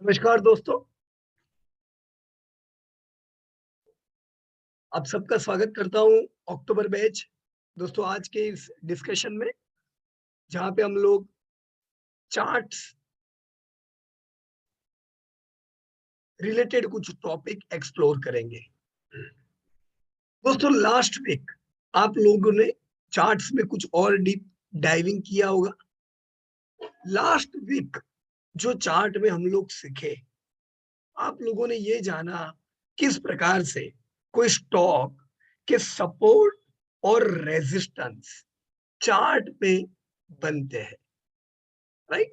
नमस्कार दोस्तों, आप सबका स्वागत करता हूँ अक्टूबर बैच। दोस्तों आज के इस डिस्कशन में जहाँ पे हम लोग चार्ट्स रिलेटेड कुछ टॉपिक एक्सप्लोर करेंगे। दोस्तों लास्ट वीक आप लोगों ने चार्ट्स में कुछ और डीप डाइविंग किया होगा। लास्ट वीक जो चार्ट में हम लोग सीखे, आप लोगों ने ये जाना किस प्रकार से कोई स्टॉक के सपोर्ट और रेजिस्टेंस चार्ट पे बनते हैं, राइट।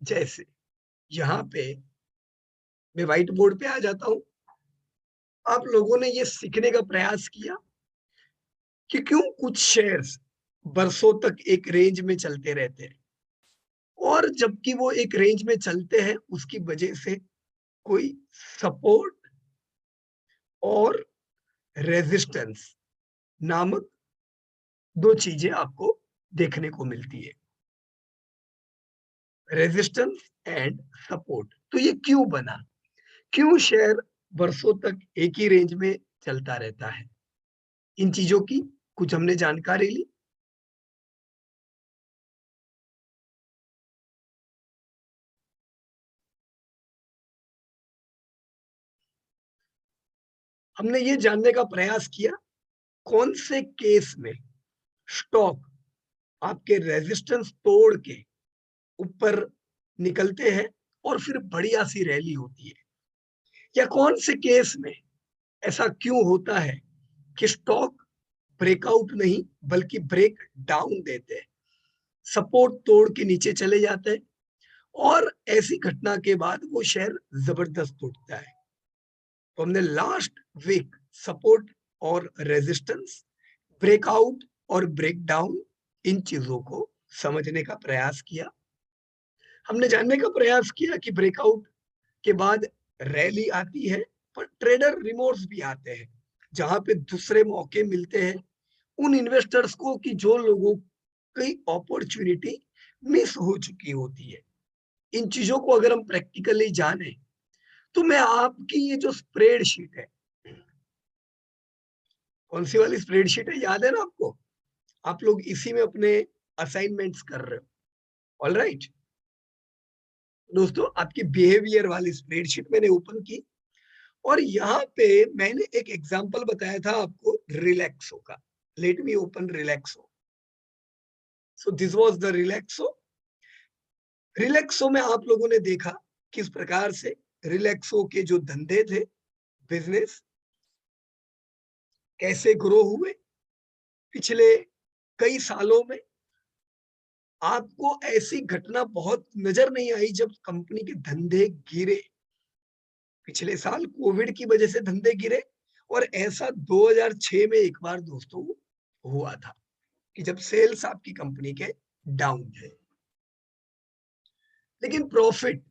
जैसे यहाँ पे मैं व्हाइट बोर्ड पे आ जाता हूँ। आप लोगों ने ये सीखने का प्रयास किया कि क्यों कुछ शेयर्स बरसों तक एक रेंज में चलते रहते हैं और जबकि वो एक रेंज में चलते हैं उसकी वजह से कोई सपोर्ट और रेजिस्टेंस नामक दो चीजें आपको देखने को मिलती है, रेजिस्टेंस एंड सपोर्ट। तो ये क्यों बना, क्यों शेयर बरसों तक एक ही रेंज में चलता रहता है, इन चीजों की कुछ हमने जानकारी ली। हमने ये जानने का प्रयास किया कौन से केस में स्टॉक आपके रेजिस्टेंस तोड़ के ऊपर निकलते हैं और फिर बढ़िया सी रैली होती है, या कौन से केस में ऐसा क्यों होता है कि स्टॉक ब्रेकआउट नहीं बल्कि ब्रेक डाउन देते हैं, सपोर्ट तोड़ के नीचे चले जाते हैं और ऐसी घटना के बाद वो शेयर जबरदस्त उठता है। तो हमने लास्ट वीक सपोर्ट और रेजिस्टेंस, ब्रेकआउट और ब्रेकडाउन, इन चीजों को समझने का प्रयास किया। हमने जानने का प्रयास किया कि ब्रेकआउट के बाद रैली आती है पर ट्रेडर रिमोर्स भी आते हैं, जहां पे दूसरे मौके मिलते हैं उन इन्वेस्टर्स को कि जो लोगों की अपॉर्चुनिटी मिस हो चुकी होती है। इन चीजों को अगर हम प्रैक्टिकली जाने तो मैं आपकी ये जो स्प्रेडशीट है, कौन सी वाली स्प्रेडशीट है याद है ना आपको? आप लोग इसी में अपने असाइनमेंट्स कर रहे हो, ऑल राइट। दोस्तों आपकी बिहेवियर वाली स्प्रेडशीट मैंने ओपन की और यहाँ पे मैंने एक एग्जांपल बताया था आपको रिलैक्सो का। Let me open Relaxo. So this was the Relaxo. Relaxo में आप लोगों ने देखा किस प्रकार से रिलैक्सो के जो धंधे थे, बिजनेस कैसे ग्रो हुए पिछले कई सालों में। आपको ऐसी घटना बहुत नजर नहीं आई जब कंपनी के धंधे गिरे। पिछले साल कोविड की वजह से धंधे गिरे और ऐसा 2006 में एक बार दोस्तों हुआ था कि जब सेल्स आपकी कंपनी के डाउन थे, लेकिन प्रॉफिट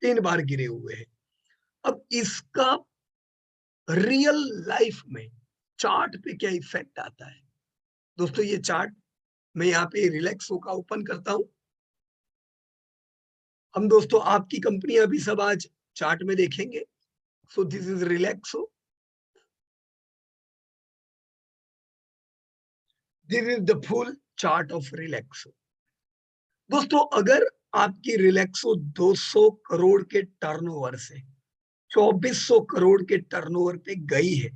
3 बार गिरे हुए हैं। अब इसका रियल लाइफ में चार्ट पे क्या इफेक्ट आता है? दोस्तों ये चार्ट मैं यहाँ पे रिलैक्सो का ओपन करता हूं। हम दोस्तों आपकी कंपनियां भी सब आज चार्ट में देखेंगे। सो this is Relaxo, this is the full chart of Relaxo. दोस्तों अगर आपकी रिलैक्सो 200 करोड़ के टर्नओवर से 2400 करोड़ के टर्नओवर पे गई है,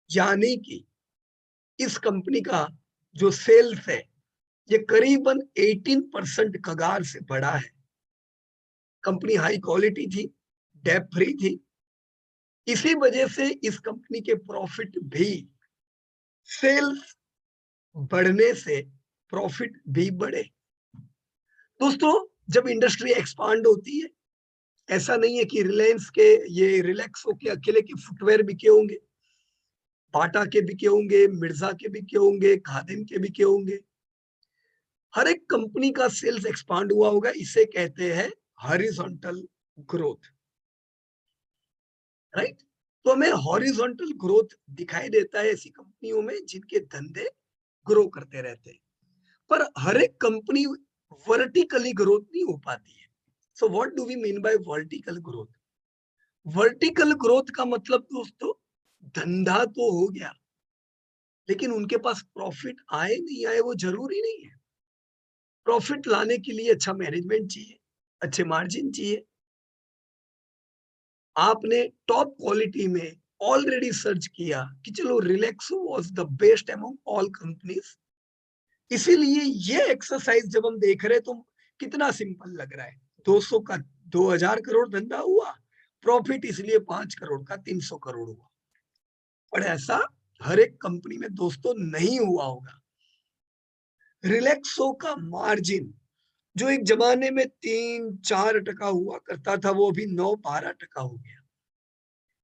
यानी कि इस कंपनी का जो सेल्स है ये करीबन 18% कगार से बढ़ा है। कंपनी हाई क्वालिटी थी, डेप फ्री थी, इसी वजह से इस कंपनी के प्रॉफिट भी, सेल्स बढ़ने से प्रॉफिट भी बढ़े। दोस्तों जब इंडस्ट्री एक्सपांड होती है, ऐसा नहीं है कि रिलायंस के, ये रिलैक्सो के अकेले के फुटवेयर बिके होंगे, बाटा के बिके होंगे, मिर्जा के बिके होंगे, खादिम के बिके होंगे। हर एक कंपनी का सेल्स एक्सपांड हुआ होगा, इसे कहते हैं हॉरिजॉन्टल ग्रोथ, राइट। तो हमें हॉरिजॉन्टल ग्रोथ दिखाई देता है ऐसी कंपनियों में जिनके धंधे ग्रो करते रहते हैं। पर हर एक कंपनी वर्टिकली ग्रोथ नहीं हो पाती है। So what do we mean by vertical growth? Vertical growth का मतलब दोस्तों, धंधा तो हो गया, लेकिन उनके पास प्रॉफिट आए नहीं आए वो जरूरी नहीं है। प्रॉफिट लाने के लिए अच्छा मैनेजमेंट चाहिए, अच्छे मार्जिन चाहिए। आपने टॉप क्वालिटी में ऑलरेडी सर्च किया कि चलो Relaxo was the best among all companies, इसीलिए ये एक्सरसाइज जब हम देख रहे हैं तो कितना सिंपल लग रहा है। 200 का 2000 करोड़ धंधा हुआ, प्रॉफिट इसलिए 5 करोड़ का 300 करोड़ हुआ। पर ऐसा हर एक कंपनी में दोस्तों नहीं हुआ होगा। रिलैक्सो का मार्जिन जो एक जमाने में 3-4% हुआ करता था, वो अभी 9-12% हो गया।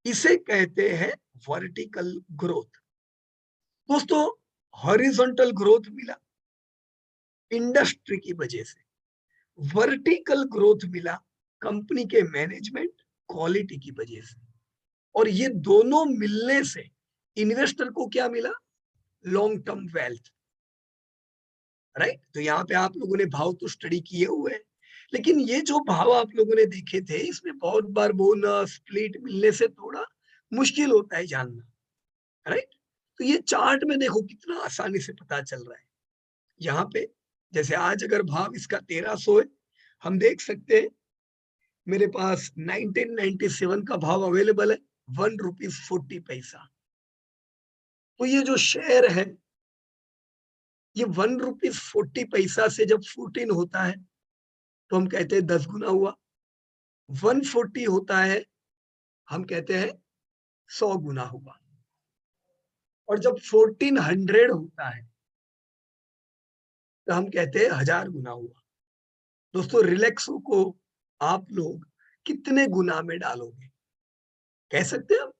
इसे कहते हैं वर्टिकल ग्रोथ। दोस्तों, हॉरिजॉन्टल ग्रोथ मिला इंडस्ट्री की वजह से, वर्टिकल ग्रोथ मिला कंपनी के मैनेजमेंट क्वालिटी की वजह से। और ये दोनों मिलने से इन्वेस्टर को क्या मिला? Long term wealth, right? तो यहाँ पे आप लोगों ने भाव तो स्टडी किए हुए हैं, लेकिन ये जो भाव आप लोगों ने देखे थे, इसमें बहुत बार बोनस स्प्लिट मिलने से थोड़ा मुश्किल होता है जानना, राइट? तो ये चार्ट में देखो कितना आसानी से पता चल रहा है। यहाँ पे जैसे आज अगर भाव इसका 1300 है, हम देख सकते हैं मेरे पास 1997 का भाव अवेलेबल है, 1 रुपीज 40 पैसा। तो ये जो शेयर है, ये 1 रुपीज 40 पैसा से जब 14 होता है तो हम कहते हैं 10 गुना हुआ। 140 होता है, हम कहते हैं 100 गुना हुआ। और जब 1400 होता है तो हम कहते हैं 1000 गुना हुआ। दोस्तों, रिलैक्सो को आप लोग कितने गुना में डालोगे? कह सकते हैं हम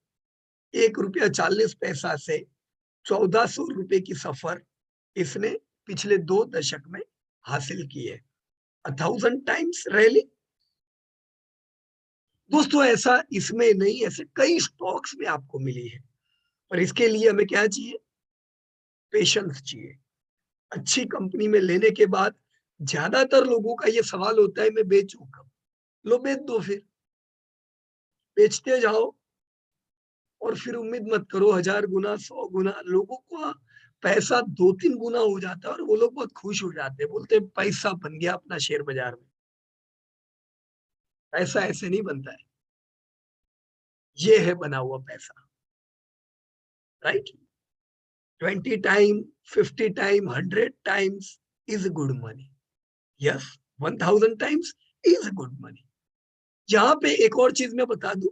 1 रुपया 40 पैसा से 1400 रुपए की सफर इसने पिछले 2 दशक में हासिल की है। 1000 टाइम्स रैली। दोस्तों, ऐसा इसमें नहीं, ऐसे कई स्टॉक्स में आपको मिली है। और इसके लिए हमें क्या चाहिए? पेशेंस चाहिए। अच्छी कंपनी में लेने के बाद ज्यादातर लोगों का ये सवाल होता है, मैं बेचूं कब? लो, बेच दो, फिर बेचते जाओ और फिर उम्मीद मत करो 1000 गुना 100 गुना। लोगों का पैसा 2-3 गुना हो जाता है और वो लोग बहुत खुश हो जाते हैं, बोलते हैं पैसा बन गया अपना शेयर बाजार में। पैसा ऐसे नहीं बनता है, ये है बना हुआ पैसा, right? 20 time, 50 time, 100 times is good money. Yes, 1000 times is good money. यहाँ पे एक और चीज मैं बता दूं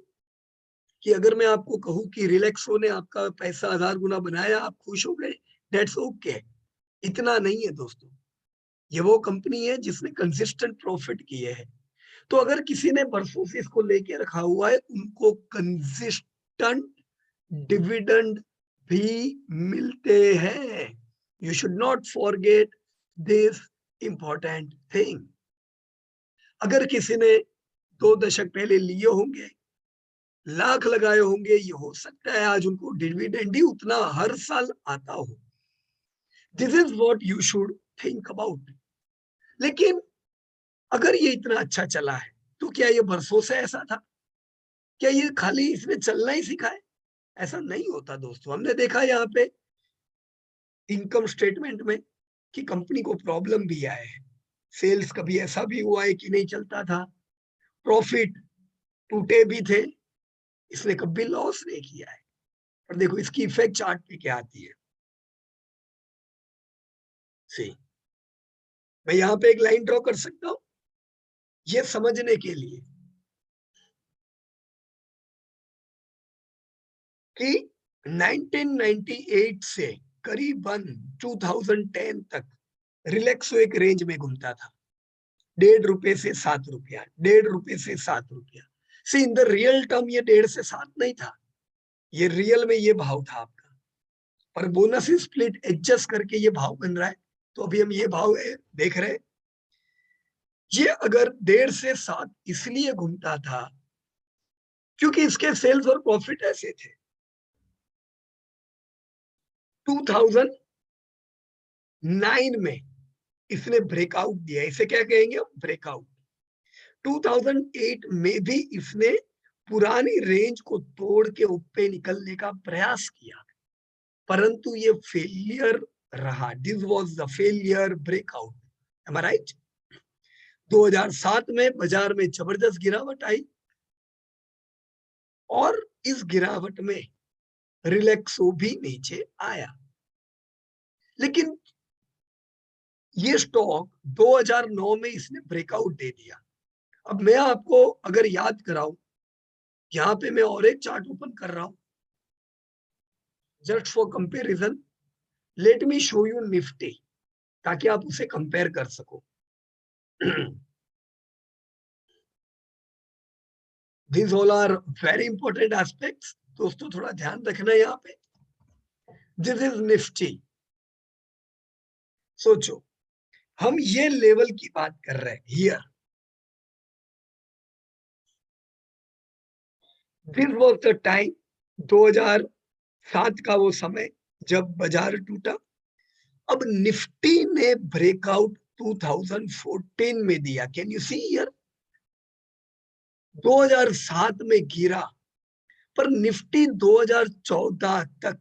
कि अगर मैं आपको कहूं कि रिलैक्सो ने आपका पैसा 1000 गुना बनाया, आप खुश हो गए, दैट्स ओके। इतना नहीं है दोस्तों। ये वो कंपनी है जिसने कंसिस्टेंट प्रॉफिट किए हैं। तो अगर किसी ने बरसों से इसको लेके रखा हुआ है, उनको कंसिस्टेंट डिविडेंड भी मिलते हैं। You should not forget this important thing. अगर किसी ने 2 दशक पहले लिए होंगे, लाख लगाए होंगे, ये हो सकता है आज उनको डिविडेंड ही उतना हर साल आता हो। This is what you should think about. लेकिन अगर ये इतना अच्छा चला है, तो क्या ये बरसों से ऐसा था? क्या ये खाली इसने चलना ही सीखा है? ऐसा नहीं होता दोस्तों। हमने देखा यहाँ पे इनकम स्टेटमेंट में कि कंपनी को प्रॉब्लम भी आए हैं। सेल्स कभी ऐसा भी हुआ है कि नहीं चलता था, प्रॉफिट टूटे भी थे, इसने कभी लॉस नहीं किया है। और देखो इसकी इफेक्ट चार्ट पे क्या आती है। सी, मैं यहाँ पे एक लाइन ड्रॉ कर सकता हूं ये समझने के लिए कि 1998 से करीबन 2010 तक रिलैक्सो एक रेंज में घूमता था, 1.5 रुपए से 7 रुपया, 1.5 रुपए से 7 रुपया। सी, इन द रियल टर्म ये 1.5 से 7 नहीं था, ये रियल में ये भाव था आपका। पर बोनस स्प्लिट एडजस्ट करके ये भाव बन रहा है। तो अभी हम ये भाव देख रहे हैं। ये अगर 1.5 से 7 इसलिए घूमता था क्योंकि इसके सेल्स और प्रॉफिट ऐसे थे। 2009 में इसने ब्रेकआउट दिया, इसे क्या कहेंगे? ब्रेकआउट। 2008 में भी इसने पुरानी रेंज को तोड़ के ऊपर निकलने का प्रयास किया, परंतु ये फेलियर रहा। This was the failure breakout. Am I right? 2007 में बाजार में जबरदस्त गिरावट आई और इस गिरावट में रिलैक्सो भी नीचे आया, लेकिन ये स्टॉक 2009 में इसने ब्रेकआउट दे दिया। अब मैं आपको अगर याद कराऊं, यहां पे मैं और एक चार्ट ओपन कर रहा हूं just for comparison. Late me show you Nifty, ताकि आप उसे कंपेयर कर सको। These all are very important aspects. दोस्तों थोड़ा ध्यान रखना यहाँ पे। This is Nifty. सोचो, हम ये लेवल की बात कर रहे हैं here. This was the time, 2007 का वो समय जब बाजार टूटा। अब निफ्टी ने ब्रेकआउट 2014 में दिया। Can you see here? 2007 में गिरा, पर निफ्टी 2014 तक,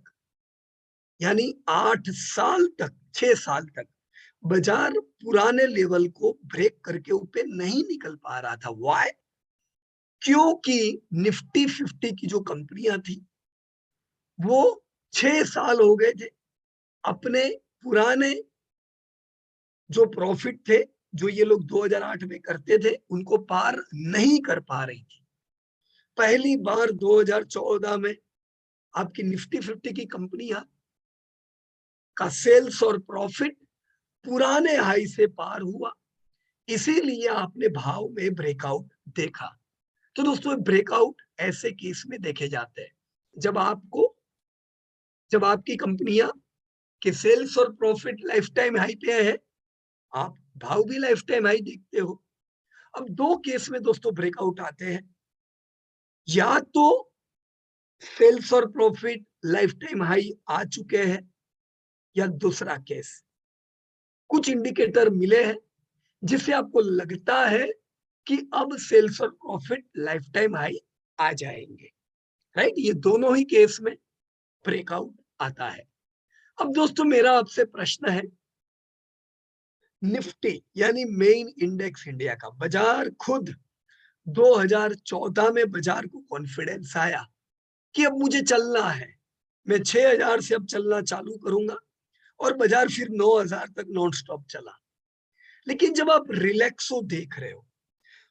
यानी 8 साल तक, 6 साल तक बाजार पुराने लेवल को ब्रेक करके ऊपर नहीं निकल पा रहा था। व्हाई? क्योंकि निफ्टी 50 की जो कंपनियां थी वो 6 साल हो गए थे अपने पुराने जो प्रॉफिट थे, जो ये लोग 2008 में करते थे, उनको पार नहीं कर पा रही थी। पहली बार 2014 में आपकी निफ्टी 50 की कंपनियां का सेल्स और प्रॉफिट पुराने हाई से पार हुआ, इसीलिए आपने भाव में ब्रेकआउट देखा। तो दोस्तों ब्रेकआउट ऐसे केस में देखे जाते हैं जब आपकी कंपनियां के सेल्स और प्रॉफिट लाइफ टाइम हाई पे है, आप भाव भी लाइफ टाइम हाई देखते हो। अब दो केस में दोस्तों ब्रेकआउट आते हैं, या तो सेल्स और प्रॉफिट लाइफ टाइम हाई आ चुके हैं, या दूसरा केस कुछ इंडिकेटर मिले हैं जिससे आपको लगता है कि अब सेल्स और प्रॉफिट लाइफ टाइम हाई आ जाएंगे। राइट? ये दोनों ही केस में ब्रेकआउट आता है। अब दोस्तों मेरा आपसे प्रश्न है, निफ्टी यानी मेन इंडेक्स इंडिया का बाजार खुद 2014 में बाजार को कॉन्फिडेंस आया कि अब मुझे चलना है, मैं 6000 से अब चलना चालू करूंगा, और बाजार फिर 9000 तक नॉन स्टॉप चला। लेकिन जब आप रिलैक्सो देख रहे हो,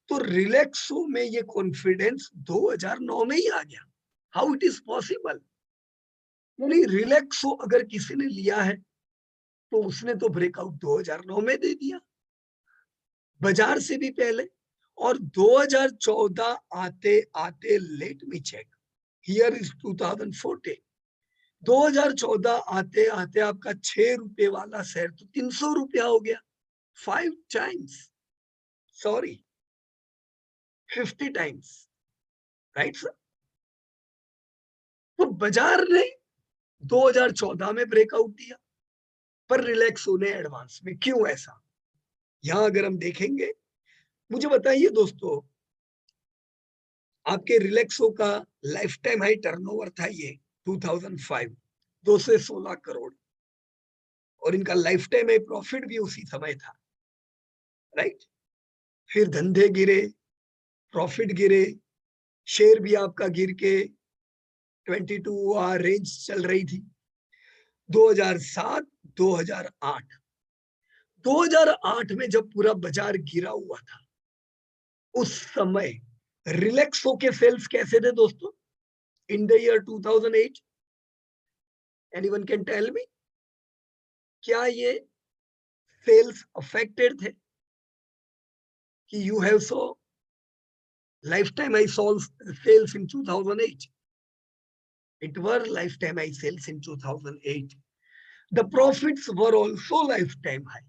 तो रिलैक्सो में ये कॉन्फिडेंस 2009 में ही आ गया। How it is possible? यानी रिलैक्सो अगर किसी ने लिया है तो उसने तो ब्रेकआउट 2009 में दे दिया, बाजार से भी पहले। और 2014 आते आते, let me check, here is 2014, 2014 आते आते आपका 6 रुपए वाला शेयर तो 300 रुपया हो गया। 5 times, sorry 50 times. Right sir? तो बाजार ने 2014 में ब्रेकआउट दिया, पर रिलैक्सो ने एडवांस में। क्यों ऐसा? यहां अगर हम देखेंगे, मुझे बताइए दोस्तों, आपके रिलैक्सो का लाइफ टाइम हाई टर्नओवर था ये 2005, 216 करोड़, और इनका लाइफ टाइम हाई प्रॉफिट भी उसी समय था। राइट? फिर धंधे गिरे, प्रॉफिट गिरे, शेयर भी आपका गिर के 22 रेंज चल रही थी। 2007, 2008, 2008 में जब पूरा बाजार गिरा हुआ था, उस समय रिलैक्सो के सेल्स कैसे थे दोस्तों in the year 2008? Anyone can tell me? क्या ये सेल्स अफेक्टेड थे कि you have so lifetime high sales in 2008? It were lifetime high sales in 2008. The profits were also lifetime high,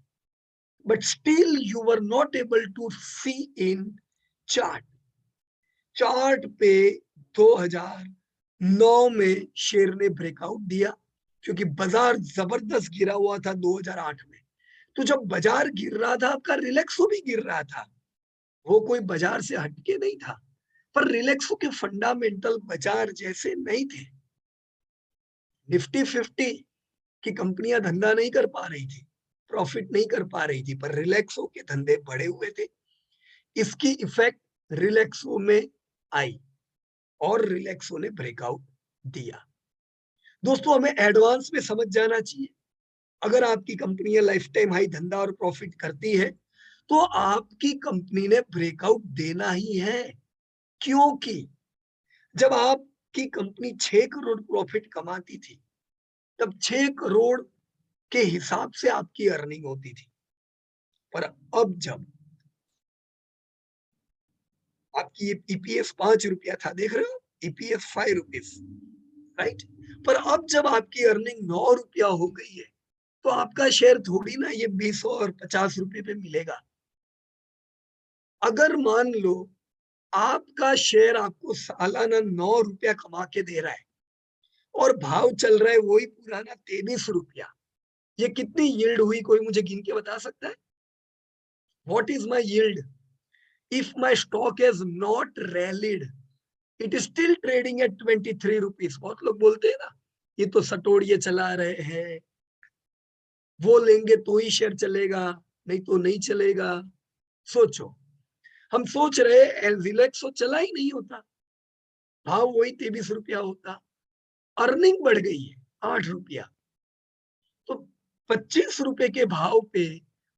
but still you were not able to see in chart. Chart पे 2009 में share ने breakout दिया, क्योंकि बाजार जबरदस्त गिरा हुआ था 2008 में। तो जब बाजार गिर रहा था, आपका रिलैक्सो भी गिर रहा था। वो कोई बाजार से हटके नहीं था, पर रिलैक्सो के फंडामेंटल बाजार जैसे नहीं थे। निफ्टी 50 की कंपनियां धंधा नहीं कर पा रही थी, प्रॉफिट नहीं कर पा रही थी, पर रिलैक्सो के धंधे बढ़े हुए थे। इसकी इफेक्ट रिलैक्सो में आई और रिलैक्सो ने ब्रेकआउट दिया। दोस्तों, हमें एडवांस में समझ जाना चाहिए, अगर आपकी कंपनी लाइफ टाइम हाई धंधा और प्रॉफिट करती है तो आपकी कंपनी ने ब्रेकआउट देना ही है। क्योंकि जब आपकी कंपनी 6 करोड़ प्रॉफिट कमाती थी, तब 6 करोड़ के हिसाब से आपकी अर्निंग होती थी। पर अब जब आपकी ये ईपीएस 5 रुपया था, देख रहे हो, ईपीएस 5 रुपीज, राइट। पर अब जब आपकी अर्निंग 9 रुपया हो गई है, तो आपका शेयर थोड़ी ना ये 20 और 50 रुपए पे मिलेगा। अगर मान लो आपका शेयर आपको सालाना 9 रुपया कमा के दे रहा है और भाव चल रहा है वही पुराना 23 रुपया, ये कितनी यील्ड हुई, कोई मुझे गिन के बता सकता है? What is my yield if my stock has not rallied, it is still trading at 23 rupees. बहुत लोग बोलते हैं ना, ये तो सटोड़िए चला रहे हैं, वो लेंगे तो ही शेयर चलेगा, नहीं तो नहीं चलेगा। सोचो, हम सोच रहे रिलैक्सो चला ही नहीं होता, भाव वही 23 रुपया होता, अर्निंग बढ़ गई है 8 रुपया, तो 25 रुपए के भाव पे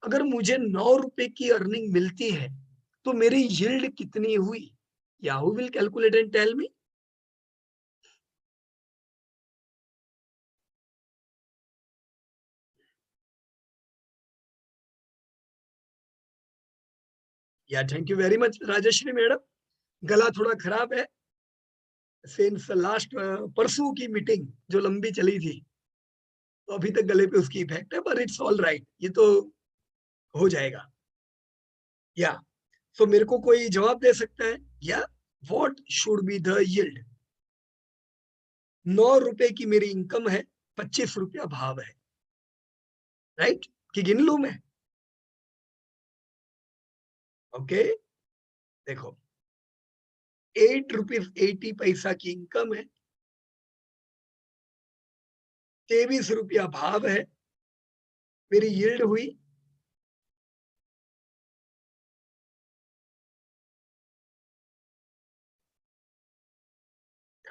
अगर मुझे 9 रुपए की अर्निंग मिलती है तो मेरी यील्ड कितनी हुई? Yahoo will calculate and tell me. Yeah thank you very much Rajshree madam. गला थोड़ा खराब है सिंस लास्ट परसों की मीटिंग जो लंबी चली थी, तो अभी तक गले पे उसकी इफेक्ट है, पर इट्स ऑल राइट, ये तो हो जाएगा। या तो मेरे को कोई जवाब दे सकता है? या what should be the yield? 9 रुपए की मेरी इनकम है, 25 रुपया भाव है, राइट? कि गिन लू मैं? ओके, देखो, 8 रुपीज 80 पैसा की इनकम है, 23 रुपया भाव है, मेरी यील्ड हुई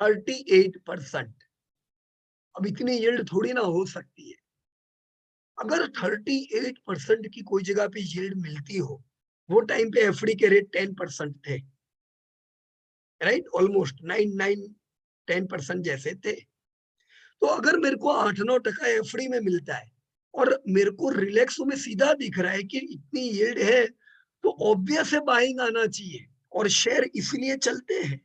38%। अब इतनी यील्ड थोड़ी ना हो सकती है। अगर 38% की कोई जगह पे यील्ड मिलती हो, वो टाइम पे एफडी के रेट 10% थे, राइट, ऑलमोस्ट 9-10% जैसे थे। तो अगर मेरे को 8-9% एफडी में मिलता है और मेरे को रिलैक्सो में सीधा दिख रहा है कि इतनी यील्ड है, तो ऑब्वियस है बाइंग आना चाहिए, और शेयर इसीलिए चलते हैं।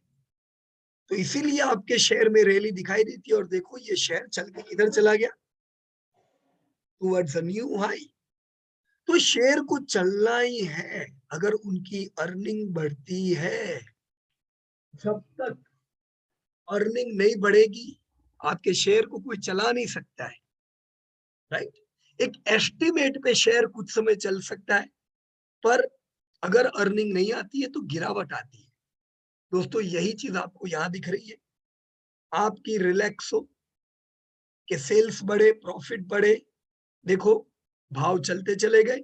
तो इसीलिए आपके शेयर में रैली दिखाई देती है, और देखो ये शेयर चल के किधर चला गया, टुवर्ड्स अ न्यू हाई। तो शेयर को चलना ही है अगर उनकी अर्निंग बढ़ती है। जब तक अर्निंग नहीं बढ़ेगी, आपके शेयर को कोई चला नहीं सकता है, राइट। एक एस्टिमेट पे शेयर कुछ समय चल सकता है, पर अगर अर्निंग नहीं आती है तो गिरावट आती है। दोस्तों, यही चीज आपको यहां दिख रही है। आपकी रिलैक्सो के सेल्स बढ़े, प्रॉफिट बढ़े, देखो भाव चलते चले गए।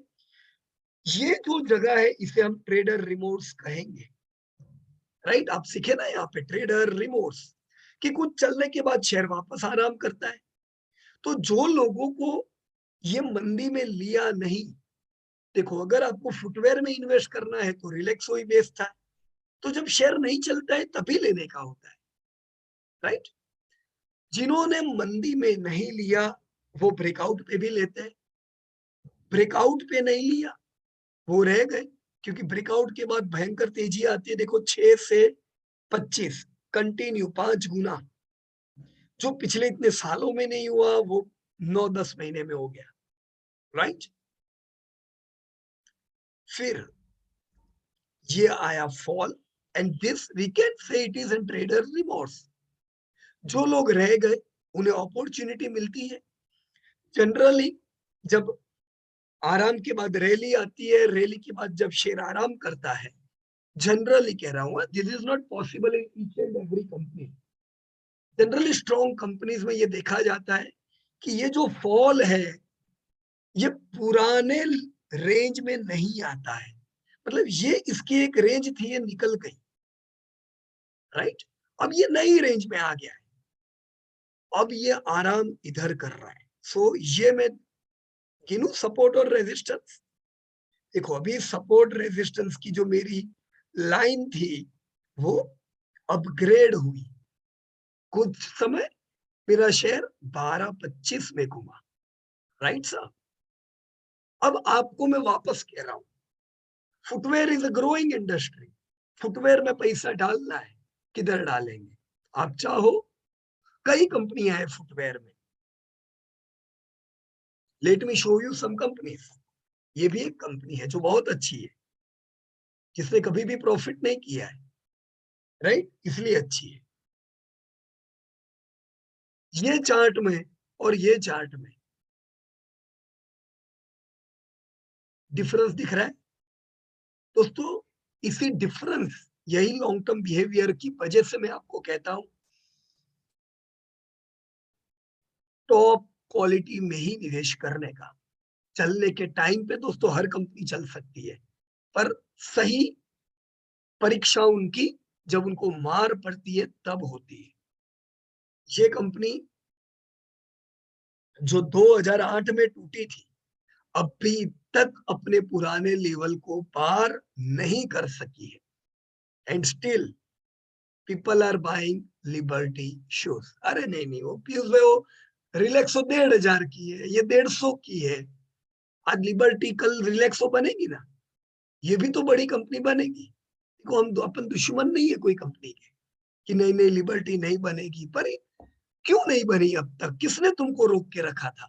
ये जो जगह है इसे हम ट्रेडर रिमोर्स कहेंगे, राइट। आप सीखे ना यहाँ पे ट्रेडर रिमोर्स, कि कुछ चलने के बाद शेयर वापस आराम करता है। तो जो लोगों को ये मंदी में लिया नहीं, देखो अगर आपको फुटवेयर में इन्वेस्ट करना है तो रिलैक्सो ही बेस्ट था। तो जब शेयर नहीं चलता है तभी लेने का होता है, राइट। जिन्होंने मंदी में नहीं लिया वो ब्रेकआउट पे भी लेते हैं, ब्रेकआउट पे नहीं लिया वो रह गए, क्योंकि ब्रेकआउट के बाद भयंकर तेजी आती है। देखो 6 से 25 कंटिन्यू 5 गुना, जो पिछले इतने सालों में नहीं हुआ वो 9-10 महीने में हो गया, राइट। फिर ये आया fall, and this we can say it is an trader remorse. जो लोग रह गए उन्हें अपॉर्चुनिटी मिलती है। जनरली जब आराम के बाद रैली आती है, रैली के बाद जब शेयर आराम करता है, जनरली कह रहा हूँ, this is not possible in each and every company. Generally strong companies में ये देखा जाता है कि ये जो फॉल है ये पुराने रेंज में नहीं आता है, मतलब ये इसकी एक रेंज थी, ये निकल गई, राइट। अब ये नई रेंज में आ गया है, अब ये आराम इधर कर रहा है। सो ये मैं गिनूं सपोर्ट और रेजिस्टेंस। देखो अभी सपोर्ट रेजिस्टेंस की जो मेरी लाइन थी वो अपग्रेड हुई, कुछ समय मेरा शेयर 12.25 में घुमा, राइट साहब। अब आपको मैं वापस कह रहा हूं, footwear is a growing industry, footwear में पैसा डालना है, किधर डालेंगे? आप चाहो कई कंपनियां हैं फुटवेयर में, let me show you some companies. ये भी एक कंपनी है जो बहुत अच्छी है, जिसने कभी भी प्रॉफिट नहीं किया है, राइट, इसलिए अच्छी है। ये चार्ट में और ये चार्ट में डिफरेंस दिख रहा है दोस्तों। इसी डिफरेंस, यही लॉन्ग टर्म बिहेवियर की वजह से मैं आपको कहता हूं टॉप क्वालिटी में ही निवेश करने का। चलने के टाइम पे दोस्तों हर कंपनी चल सकती है, पर सही परीक्षा उनकी जब उनको मार पड़ती है तब होती है। ये कंपनी जो 2008 में टूटी थी, अभी तक अपने पुराने लेवल को पार नहीं कर सकी है, and still people are buying Liberty shoes. अरे नहीं नहीं, वो पीयूष भाई वो रिलैक्सो 1,500 की है, ये 150 की है। आज लिबर्टी कल रिलैक्सो बनेगी ना, ये भी तो बड़ी कंपनी बनेगी। देखो हम अपन दुश्मन नहीं है कोई कंपनी के कि नहीं नहीं लिबर्टी नहीं बनेगी, पर क्यों नहीं बनी अब तक? किसने तुमको रोक के रखा था?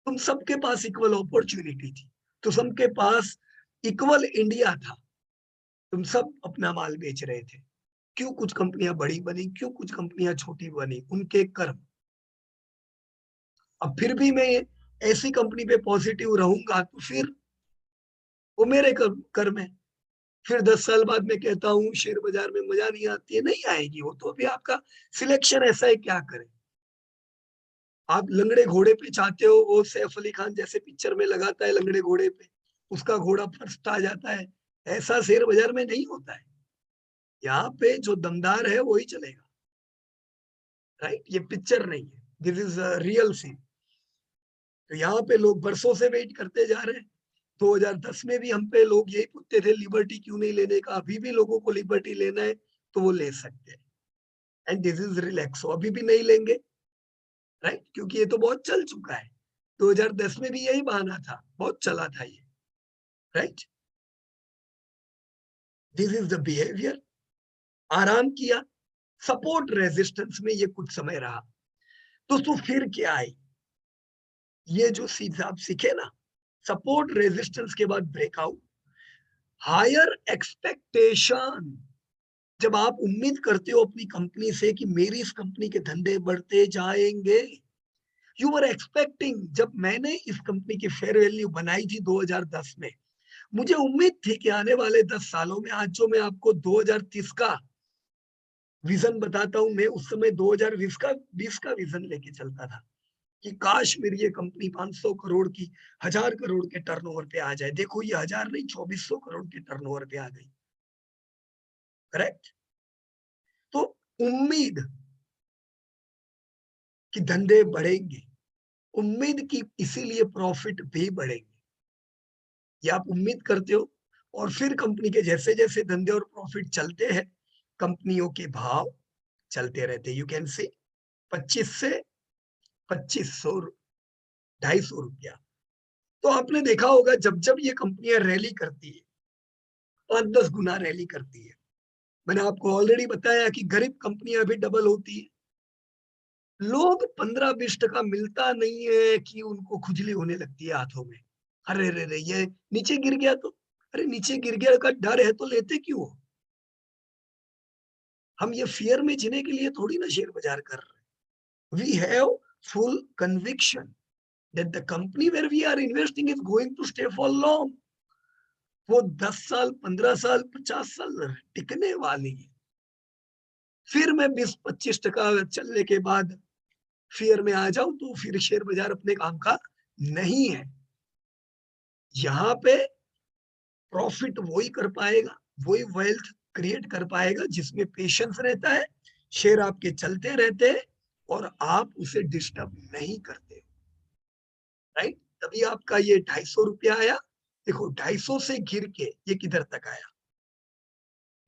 तुम सबके पास इक्वल अपॉर्चुनिटी थी, तो सबके पास इक्वल इंडिया था, तुम सब अपना माल बेच रहे थे। क्यों कुछ कंपनियां बड़ी बनी, क्यों कुछ कंपनियां छोटी बनी? उनके कर्म। अब फिर भी मैं ऐसी कंपनी पे पॉजिटिव रहूंगा तो फिर वो मेरे कर्म है। फिर 10 साल बाद मैं कहता हूँ शेयर बाजार में मजा नहीं आती है, नहीं आएगी, वो तो अभी आपका सिलेक्शन ऐसा है, क्या करें। आप लंगड़े घोड़े पे चाहते हो, वो सैफ अली खान जैसे पिक्चर में लगाता है लंगड़े घोड़े पे, उसका घोड़ा फर्स्ट आ जाता है, ऐसा शेयर बाजार में नहीं होता है। यहाँ पे जो दमदार है वही चलेगा, राइट। ये पिक्चर नहीं है, दिस इज रियल सीन। तो यहाँ पे लोग बरसों से वेट करते जा रहे हैं। 2010 में भी हम पे लोग यही पूछते थे लिबर्टी क्यों नहीं लेने का, अभी भी लोगों को लिबर्टी लेना है तो वो ले सकते हैं, एंड दिस इज रिलैक्सो अभी भी नहीं लेंगे, राइट, क्योंकि ये तो बहुत चल चुका है। 2010 में भी यही बहाना था, बहुत चला था ये, right. This is the behaviour. आराम किया, सपोर्ट रेजिस्टेंस में ये कुछ समय रहा। दोस्तों फिर क्या आई, ये जो सीधा आप सीखे ना, सपोर्ट रेजिस्टेंस के बाद ब्रेकआउट, हायर एक्सपेक्टेशन। जब आप उम्मीद करते हो अपनी कंपनी से कि मेरी इस कंपनी के धंधे बढ़ते जाएंगे, यू आर एक्सपेक्टिंग। जब मैंने इस कंपनी की फेयर वैल्यू बनाई थी 2010 में, मुझे उम्मीद थी कि आने वाले 10 सालों में, आज जो मैं आपको 2030 का विजन बताता हूं, मैं उस समय 2020 का विजन लेके चलता था कि काश मेरी ये कंपनी 500 करोड़ की, 1,000 करोड़ के टर्नओवर पे आ जाए। देखो ये 1,000 नहीं, 2,400 करोड़ के टर्नओवर पे आ गई, करेक्ट। तो उम्मीद कि धंधे बढ़ेंगे, उम्मीद की इसीलिए प्रॉफिट भी बढ़ेंगे, ये आप उम्मीद करते हो। और फिर कंपनी के जैसे जैसे धंधे और प्रॉफिट चलते हैं, कंपनियों के भाव चलते रहते। यू कैन से 25 से 2,500, 250 रुपया। तो आपने देखा होगा जब जब ये कंपनियां रैली करती है, 5-10 गुना रैली करती है। मैंने आपको ऑलरेडी बताया कि गरीब कंपनियां भी डबल होती है। लोग 15-20 टका मिलता नहीं है कि उनको खुजली होने लगती है हाथों में। अरे रे रे, ये नीचे गिर गया तो, अरे नीचे गिर गया का डर है तो लेते क्यों हो? हम ये फियर में जीने के लिए थोड़ी ना शेयर बाजार कर रहे हैं। We have full conviction that the company where we are investing is going to stay for long. वो 10 साल, 15 साल, 50 साल टिकने वाली है। फिर मैं 20-25% चलने के बाद फियर में आ जाऊं तो फिर शेयर बाजार अपने काम का नहीं है। यहाँ पे प्रॉफिट वही कर पाएगा, वही वेल्थ क्रिएट कर पाएगा जिसमें पेशेंस रहता है, शेयर आपके चलते रहते हैं और आप उसे डिस्टर्ब नहीं करते, राइट। तभी आपका ये 250 रुपया आया। देखो 250 से गिर के ये किधर तक आया,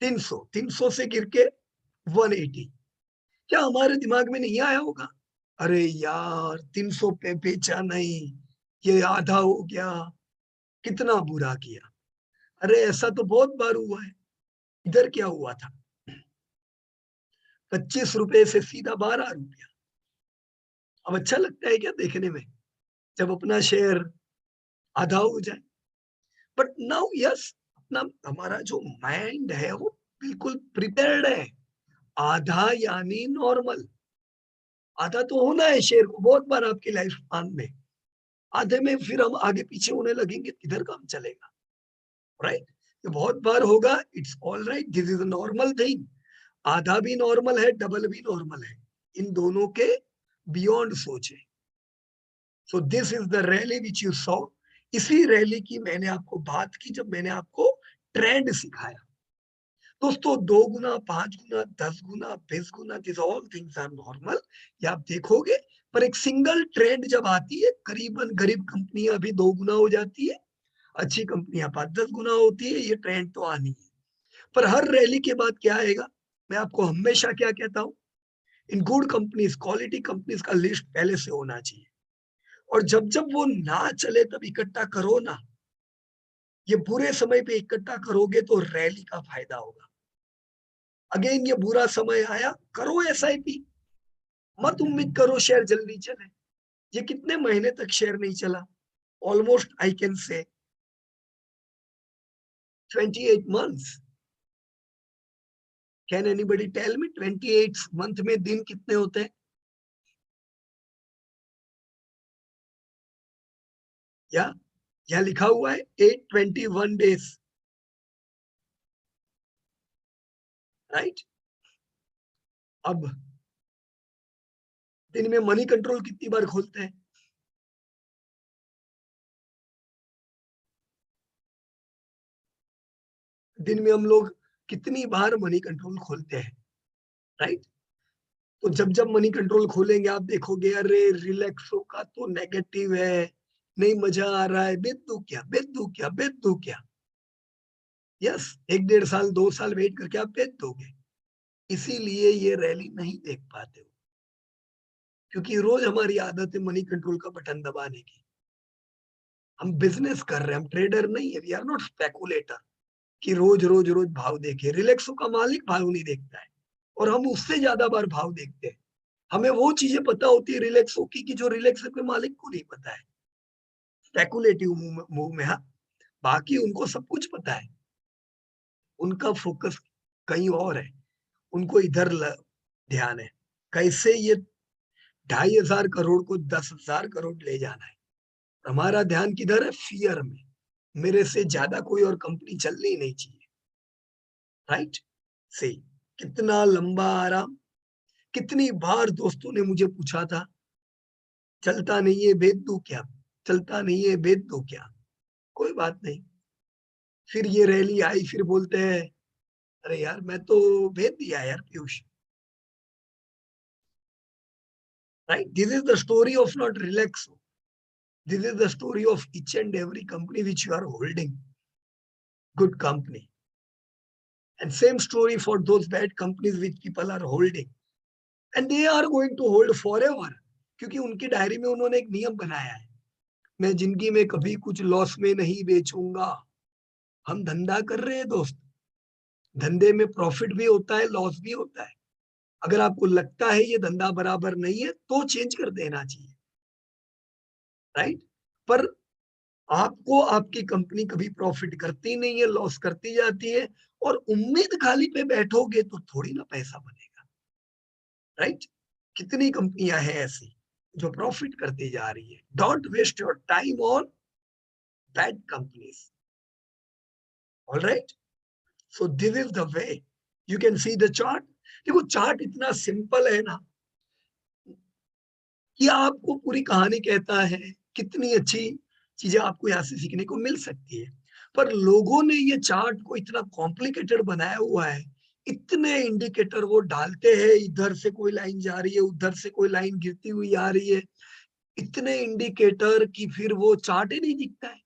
300, 300 से गिर के 180। क्या हमारे दिमाग में नहीं आया होगा, अरे यार 300 पे बेचा नहीं, ये आधा हो गया, कितना बुरा किया। अरे ऐसा तो बहुत बार हुआ है। इधर क्या हुआ था, 25 रुपए से सीधा 12 रुपया। अब अच्छा लगता है क्या देखने में, जब अपना शेयर आधा हो जाए। बट नाउ यस, अपना हमारा जो माइंड है वो बिल्कुल प्रिपेयर्ड है। आधा यानी नॉर्मल, आधा तो होना है शेयर को बहुत बार आपकी लाइफ स्पान में। आधे में फिर हम आगे पीछे होने लगेंगे, किधर काम चलेगा, राइट। ये बहुत बार होगा, it's all right, this is normal thing. आधा भी नॉर्मल है, डबल भी नॉर्मल है, इन दोनों के बियॉन्ड सोचे। सो this is the rally which you saw. इसी रैली की मैंने आपको बात की जब मैंने आपको ट्रेंड सिखाया। दोस्तों 2 गुना, 5 गुना, 10 गुना, 20 गुना, this all things are normal, ये आप देखोगे। पर एक सिंगल ट्रेंड जब आती है, करीबन गरीब कंपनियां भी 2 गुना हो जाती है, अच्छी कंपनियां 5-10 गुना होती है, ये ट्रेंड तो आनी है। पर हर रैली के बाद क्या आएगा, मैं आपको हमेशा क्या कहता हूं, in good companies, quality companies का लिस्ट पहले से होना चाहिए। और जब जब वो ना चले तब इकट्ठा करो ना, ये बुरे समय पे इकट्ठा करोगे तो रैली का फायदा होगा। अगेन ये बुरा समय आया, करो एसआईपी, मत उम्मीद करो शेयर जल्दी चले। ये कितने महीने तक शेयर नहीं चला, almost I can say 28 months। Can anybody tell me 28 month में दिन कितने होते हैं, या यहाँ लिखा हुआ है 821 days, राइट। अब दिन में मनी कंट्रोल कितनी बार खोलते हैं, दिन में हम लोग कितनी बार मनी कंट्रोल खोलते हैं, राइट। तो जब जब मनी कंट्रोल खोलेंगे आप देखोगे अरे रिलैक्सो का तो नेगेटिव है, नहीं मजा आ रहा है, बेच दूं क्या, बेच दूं क्या, बेच दूं क्या। यस, 1-1.5 साल 2 साल वेट करके आप बेच दोगे। इसीलिए ये रैली नहीं देख पाते हो, क्योंकि रोज हमारी आदत है मनी कंट्रोल का बटन दबाने की। हम बिजनेस कर रहे हैं, हम ट्रेडर नहीं है, वी आर नॉट स्पेकुलेटर कि रोज रोज रोज भाव देखे। रिलैक्सो का मालिक भाव नहीं देखता है, और हम उससे ज्यादा बार भाव देखते हैं। हमें वो चीजें पता होती है रिलैक्सो की कि जो रिलैक्सो के मालिक को नहीं पता है, स्पेकुलेटिव मूव में। हाँ, बाकी उनको सब कुछ पता है, उनका फोकस कहीं और है, उनको इधर ध्यान है, कैसे ये 2,500 करोड़ को 10,000 करोड़ ले जाना है। हमारा ध्यान किधर है, फियर में, मेरे से ज्यादा कोई और कंपनी चलनी नहीं चाहिए, राइट। से कितना लंबा आराम। कितनी बार दोस्तों ने मुझे पूछा था, चलता नहीं है बेच दूं क्या, चलता नहीं है बेच दूं क्या। कोई बात नहीं, फिर ये रैली आई, फिर बोलते हैं अरे यार मैं तो भेज दिया यार Piyush, right. This is the story of not relax, this is the story of each and every company which you are holding, good company. And same story for those bad companies which people are holding, and they are going to hold forever. क्योंकि उनकी diary में उन्होंने एक नियम बनाया है, मैं जिंदगी में कभी कुछ लॉस में नहीं बेचूंगा। हम धंधा कर रहे हैं दोस्त, धंधे में प्रॉफिट भी होता है, लॉस भी होता है। अगर आपको लगता है ये धंधा बराबर नहीं है तो चेंज कर देना चाहिए, राइट। पर आपको आपकी कंपनी कभी प्रॉफिट करती नहीं है, लॉस करती जाती है, और उम्मीद खाली पे बैठोगे तो थोड़ी ना पैसा बनेगा, राइट। कितनी कंपनियां हैं ऐसी जो प्रॉफिट करती जा रही है। Don't waste your time on bad companies, all right, so this is the way you can see the chart. देखो चार्ट इतना सिंपल है ना कि आपको पूरी कहानी कहता है, कितनी अच्छी चीजें आपको यहाँ से सीखने को मिल सकती है। पर लोगों ने ये चार्ट को इतना कॉम्प्लिकेटेड बनाया हुआ है, इतने इंडिकेटर वो डालते हैं, इधर से कोई लाइन जा रही है, उधर से कोई लाइन गिरती हुई आ रही है, इतने इंडिकेटर कि फिर वो चार्ट ही नहीं दिखता है।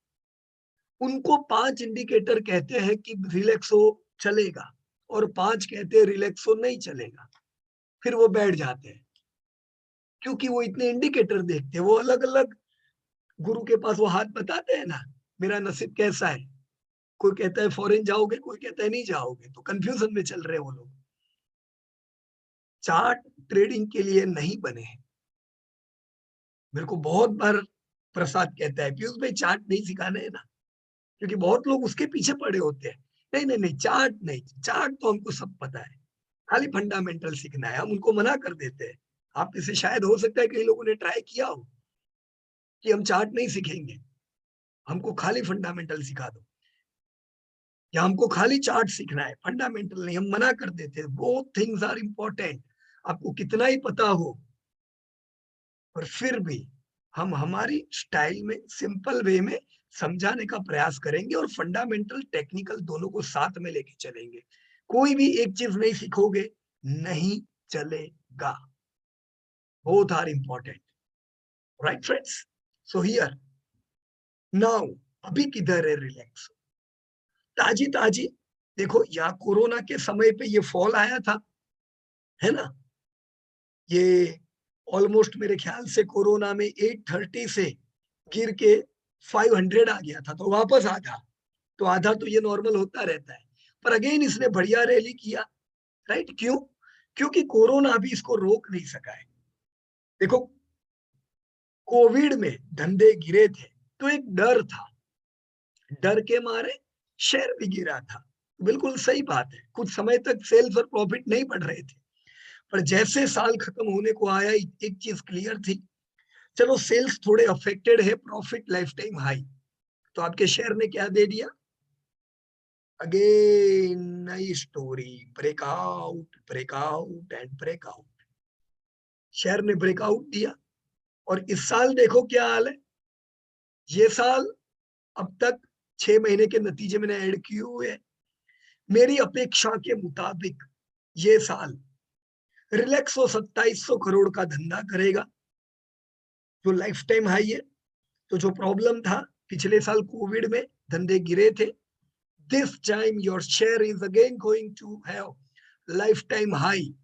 उनको 5 इंडिकेटर कहते हैं कि रिलैक्सो चलेगा और 5 कहते हैं रिलैक्सो नहीं चलेगा, फिर वो बैठ जाते हैं क्योंकि वो इतने इंडिकेटर देखते हैं। वो अलग अलग गुरु के पास वो हाथ बताते हैं ना, मेरा नसीब कैसा है, कोई कहता है फॉरेन जाओगे, कोई कहता है नहीं जाओगे, तो कंफ्यूजन में चल रहे हैं वो लोग। चार्ट ट्रेडिंग के लिए नहीं बने हैं। मेरे को बहुत बार प्रसाद कहता है, पीयूष भाई चार्ट नहीं सिखाने है ना, क्योंकि बहुत लोग उसके पीछे पड़े होते हैं। नहीं नहीं नहीं, चार्ट नहीं, चार्ट तो हमको सब पता है, खाली फंडामेंटल सीखना है। हम उनको मना कर देते हैं। आप इसे शायद हो सकता है कई लोगों ने ट्राई किया हो कि हम चार्ट नहीं सीखेंगे, हमको खाली फंडामेंटल सिखा दो, या हमको खाली चार्ट सीखना है, फंडामेंटल नहीं। हम मना कर देते हैं। Both things are important. आपको कितना ही पता हो, पर फिर भी हम हमारी स्टाइल में, सिंपल वे में समझाने का प्रयास करेंगे और फंडामेंटल टेक्निकल दोनों को साथ में लेके चलेंगे। कोई भी एक चीज नहीं सीखोगे, नहीं चलेगा। Both are important, right friends? So here now, अभी किधर है रिलैक्स? ताजी ताजी, देखो यहाँ कोरोना के समय पे ये फॉल आया था, है ना? ये ऑलमोस्ट मेरे ख्याल से कोरोना में 830 से गिर के 500 आ गया था, तो वापस आधा, तो आधा तो ये नॉर्मल होता रहता है। पर अगेन इसने बढ़िया रैली किया, राइट? क्यों? क्योंकि कोरोना अभी इसको रोक नहीं सका है। देखो कोविड में धंधे गिरे थे तो एक डर था, डर के मारे शेयर भी गिरा था। बिल्कुल सही बात है, कुछ समय तक सेल्स और प्रॉफिट नहीं बढ़ रहे थे। पर जैसे साल खत्म होने को आया, एक चीज क्लियर थी, चलो सेल्स थोड़े अफेक्टेड है, प्रॉफिट लाइफ टाइम हाई, तो आपके शेयर ने क्या दे दिया? अगेन नई story, breakout breakout and breakout. Share ने ब्रेकआउट दिया। और इस साल देखो क्या हाल है। ये साल अब तक 6 महीने के नतीजे मैंने ऐड किए हुए हैं। मेरी अपेक्षा के मुताबिक ये साल रिलैक्सो 2700 करोड़ का धंधा करेगा, जो लाइफ टाइम हाई है। तो जो प्रॉब्लम था पिछले साल कोविड में, धंधे गिरे थे, this time your share is again going to have lifetime high,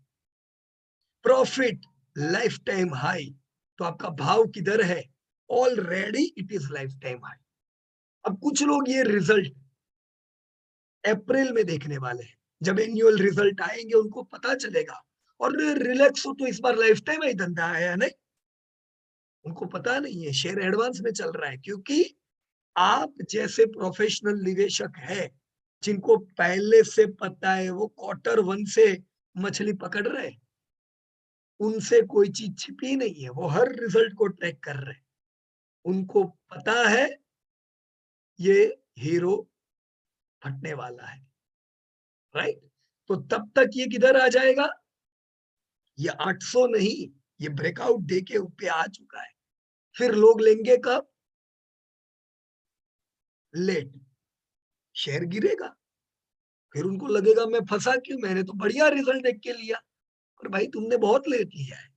profit lifetime high. तो आपका भाव किधर है? Already it is lifetime high. अब कुछ लोग ये रिजल्ट अप्रैल में देखने वाले हैं, जब एनुअल रिजल्ट आएंगे उनको पता चलेगा। और रिलैक्सो तो इस बार लाइफ टाइम ही धंधा आया है, नहीं? उनको पता नहीं है, शेयर एडवांस में चल रहा है, क्योंकि आप जैसे प्रोफेशनल निवेशक है, जिनको पहले से पता है, वो Q1 से मछली पकड़ रहे, उनसे कोई चीज छिपी नहीं है, वो हर रिजल्ट को ट्रैक कर रहे। उनको पता है ये हीरो फटने वाला है, राइट? तो तब तक ये किधर आ जाएगा? ये 800 नहीं, ये ब्रेकआउट दे के ऊपर आ चुका है। फिर लोग लेंगे कब? लेट। शेयर गिरेगा, फिर उनको लगेगा मैं फंसा क्यों, मैंने तो बढ़िया रिजल्ट देख के लिया। और भाई तुमने बहुत लेट लिया है,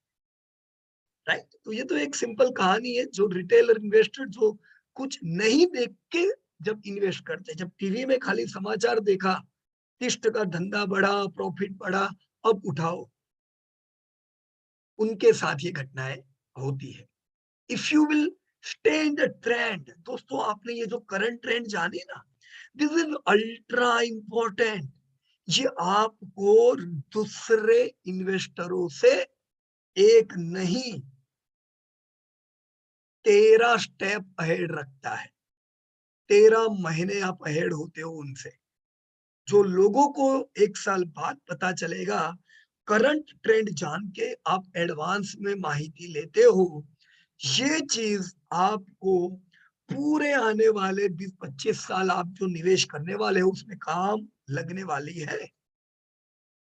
राइट? तो ये तो एक सिंपल कहानी है, जो रिटेलर इन्वेस्टर जो कुछ नहीं देख के जब इन्वेस्ट करते हैं, जब टीवी में खाली समाचार देखा, 30% धंधा बढ़ा, प्रॉफिट बढ़ा, अब उठाओ, उनके साथ ये घटनाएं होती है। If you will stay in the trend, दोस्तों आपने ये जो करंट ट्रेंड जानी ना, दिस इज अल्ट्रा इंपॉर्टेंट। ये आपको दूसरे इन्वेस्टरों से एक नहीं, 13 स्टेप अहेड रखता है। 13 महीने आप अहेड होते हो उनसे। जो लोगों को एक साल बाद पता चलेगा, करंट ट्रेंड जान के आप एडवांस में माहिती लेते हो, ये चीज आपको पूरे आने वाले 20-25 साल आप जो निवेश करने वाले हो उसमें काम लगने वाली है,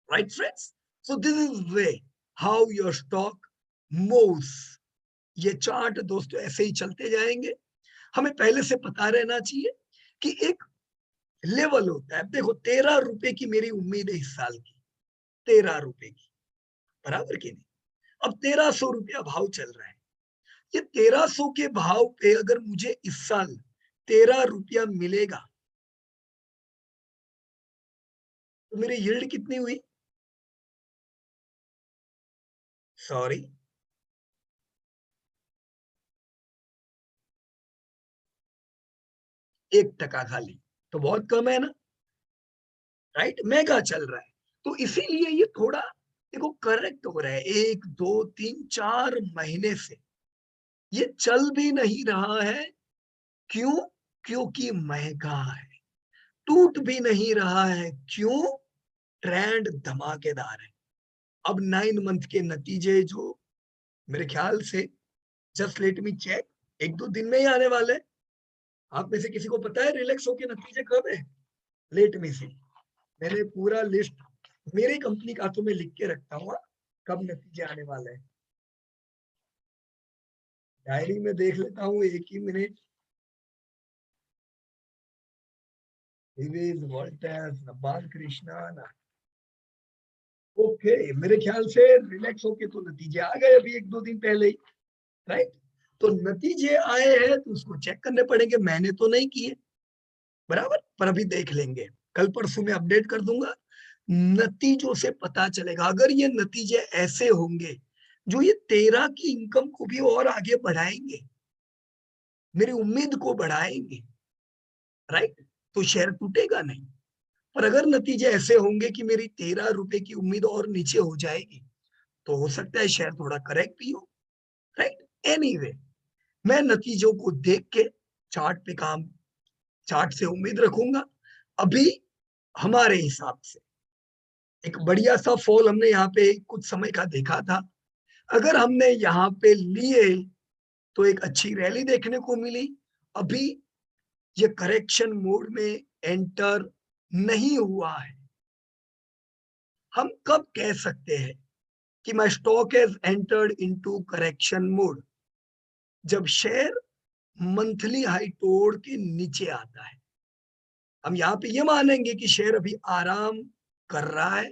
right friends? So this is way how your stock moves. ये चार्ट दोस्तों ऐसे ही चलते जाएंगे। हमें पहले से पता रहना चाहिए कि एक लेवल होता है। देखो 13 रुपए की मेरी उम्मीद है इस साल की, 13 रुपए की, बराबर की नहीं? अब 1300 रुपया भाव चल रहा है। ये 1300 के भाव पे अगर मुझे इस साल 13 रुपया मिलेगा तो मेरी यील्ड कितनी हुई? सॉरी, 1% खाली, तो बहुत कम है ना, राइट? महंगा चल रहा है, तो इसीलिए ये थोड़ा देखो करेक्ट हो रहा है। 1, 2, 3, 4 महीने से ये चल भी नहीं रहा है। क्यों? क्योंकि महंगा है। टूट भी नहीं रहा है। क्यों? ट्रेंड धमाकेदार है। अब 9 मंथ के नतीजे जो मेरे ख्याल से, जस्ट लेट मी चेक, 1-2 दिन में ही आने वाले हैं। आप में से किसी को पता है रिलैक्सो के नतीजे कब है? लेट मी सी, मैंने पूरा लिस्ट मेरी कंपनी का तो मैं लिख के रखता हूँ कब नतीजे आने वाले हैं। डायरी में देख लेता हूँ, एक ही मिनट। नबान कृष्णा ना, ओके, मेरे ख्याल से रिलैक्सो के तो नतीजे आ गए अभी 1-2 दिन पहले ही, राइट? तो नतीजे आए हैं तो उसको चेक करने पड़ेंगे, मैंने तो नहीं किए, बराबर, पर अभी देख लेंगे, कल परसों में अपडेट कर दूंगा। नतीजों से पता चलेगा। अगर ये नतीजे ऐसे होंगे जो ये 13 की इनकम को भी और आगे बढ़ाएंगे, मेरी उम्मीद को बढ़ाएंगे, राइट, तो शेयर टूटेगा नहीं। पर अगर नतीजे ऐसे होंगे कि मेरी 13 रुपए की उम्मीद और नीचे हो जाएगी तो हो सकता है शेयर थोड़ा करेक्ट भी हो, राइट? एनीवे, मैं नतीजों को देख के चार्ट पे काम, चार्ट से उम्मीद रखूंगा। अभी हमारे हिसाब से एक बढ़िया सा फॉल हमने यहाँ पे कुछ समय का देखा था। अगर हमने यहाँ पे लिए तो एक अच्छी रैली देखने को मिली। अभी ये करेक्शन मोड में एंटर नहीं हुआ है। हम कब कह सकते हैं कि my stock has entered into correction mode? जब शेयर मंथली हाई तोड़ के नीचे आता है। हम यहाँ पे ये मानेंगे कि शेयर अभी आराम कर रहा है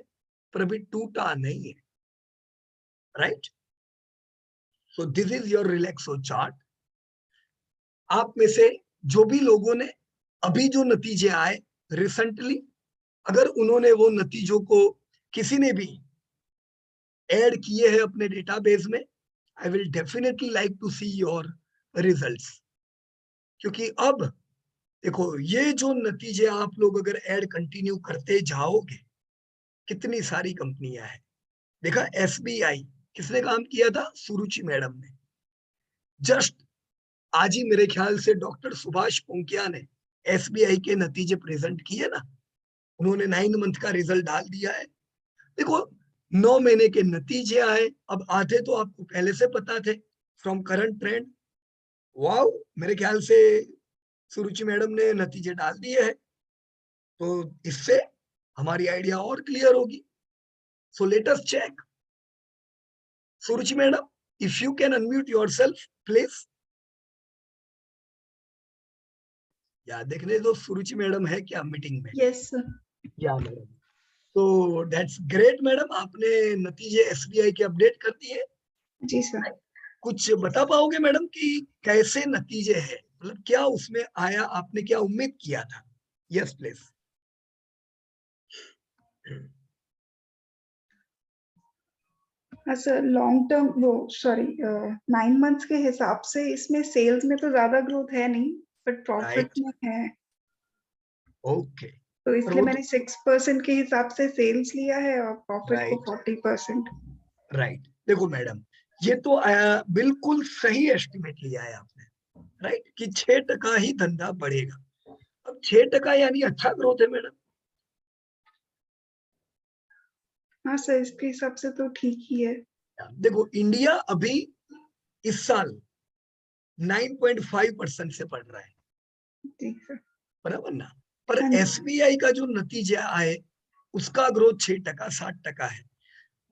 पर अभी टूटा नहीं है, right? So this is your Relaxo chart. आप में से जो भी लोगों ने अभी जो नतीजे आए रिसेंटली, अगर उन्होंने वो नतीजों को किसी ने भी ऐड किए हैं अपने डेटाबेस में, I will definitely like to see your results. क्योंकि अब देखो ये जो नतीजे आप लोग अगर ऐड कंटिन्यू करते जाओगे, कितनी सारी कंपनियां हैं। देखा एसबीआई किसने काम किया था? सुरुचि मैडम ने। जस्ट आज ही मेरे ख्याल से डॉक्टर सुभाष पोंकिया ने एसबीआई के नतीजे प्रेजेंट किए ना, उन्होंने 9 मंथ का रिजल्ट डाल दिया है। देखो 9 महीने के नतीजे आए, अब आधे तो आपको पहले से पता थे फ्रॉम करंट ट्रेंड। वाओ, मेरे ख्याल से सुरुचि मैडम ने नतीजे डाल दिए हैं, तो इससे हमारी आइडिया और क्लियर होगी। So let us check. Suruchi madam, if you can unmute yourself please. या देखने दो सुरुचि मैडम है क्या मीटिंग में? Yes sir. या मैडम, तो दैट्स ग्रेट मैडम, आपने नतीजे एसबीआई के अपडेट कर दिए। जी सर। कुछ बता पाओगे मैडम कि कैसे नतीजे हैं, मतलब क्या उसमें आया, आपने क्या उम्मीद किया था? Yes please. हाँ सर, लॉन्ग टर्म वो सॉरी 9 मंथ्स के हिसाब से इसमें सेल्स में तो ज्यादा ग्रोथ है नहीं, बट प्रॉफिट राइट, में है। ओके, तो पर इसलिए वो मैंने 6% के हिसाब से सेल्स लिया है और प्रॉफिट को राइट 40%। राइट, देखो मैडम, ये तो बिल्कुल सही एस्टिमेट लिया है आपने, राइट, कि 6% ही धंधा बढ़ेगा। अब 6% यानी अच्छा ग्रोथ है मैडम। हाँ सर, इसके हिसाब से तो ठीक ही है। देखो इंडिया अभी इस साल 9.5% से बढ़ रहा है, जी सर। बराबर ना। पर हाँ जी। एसबीआई का जो नतीजा आए उसका ग्रोथ 6%, 60% है।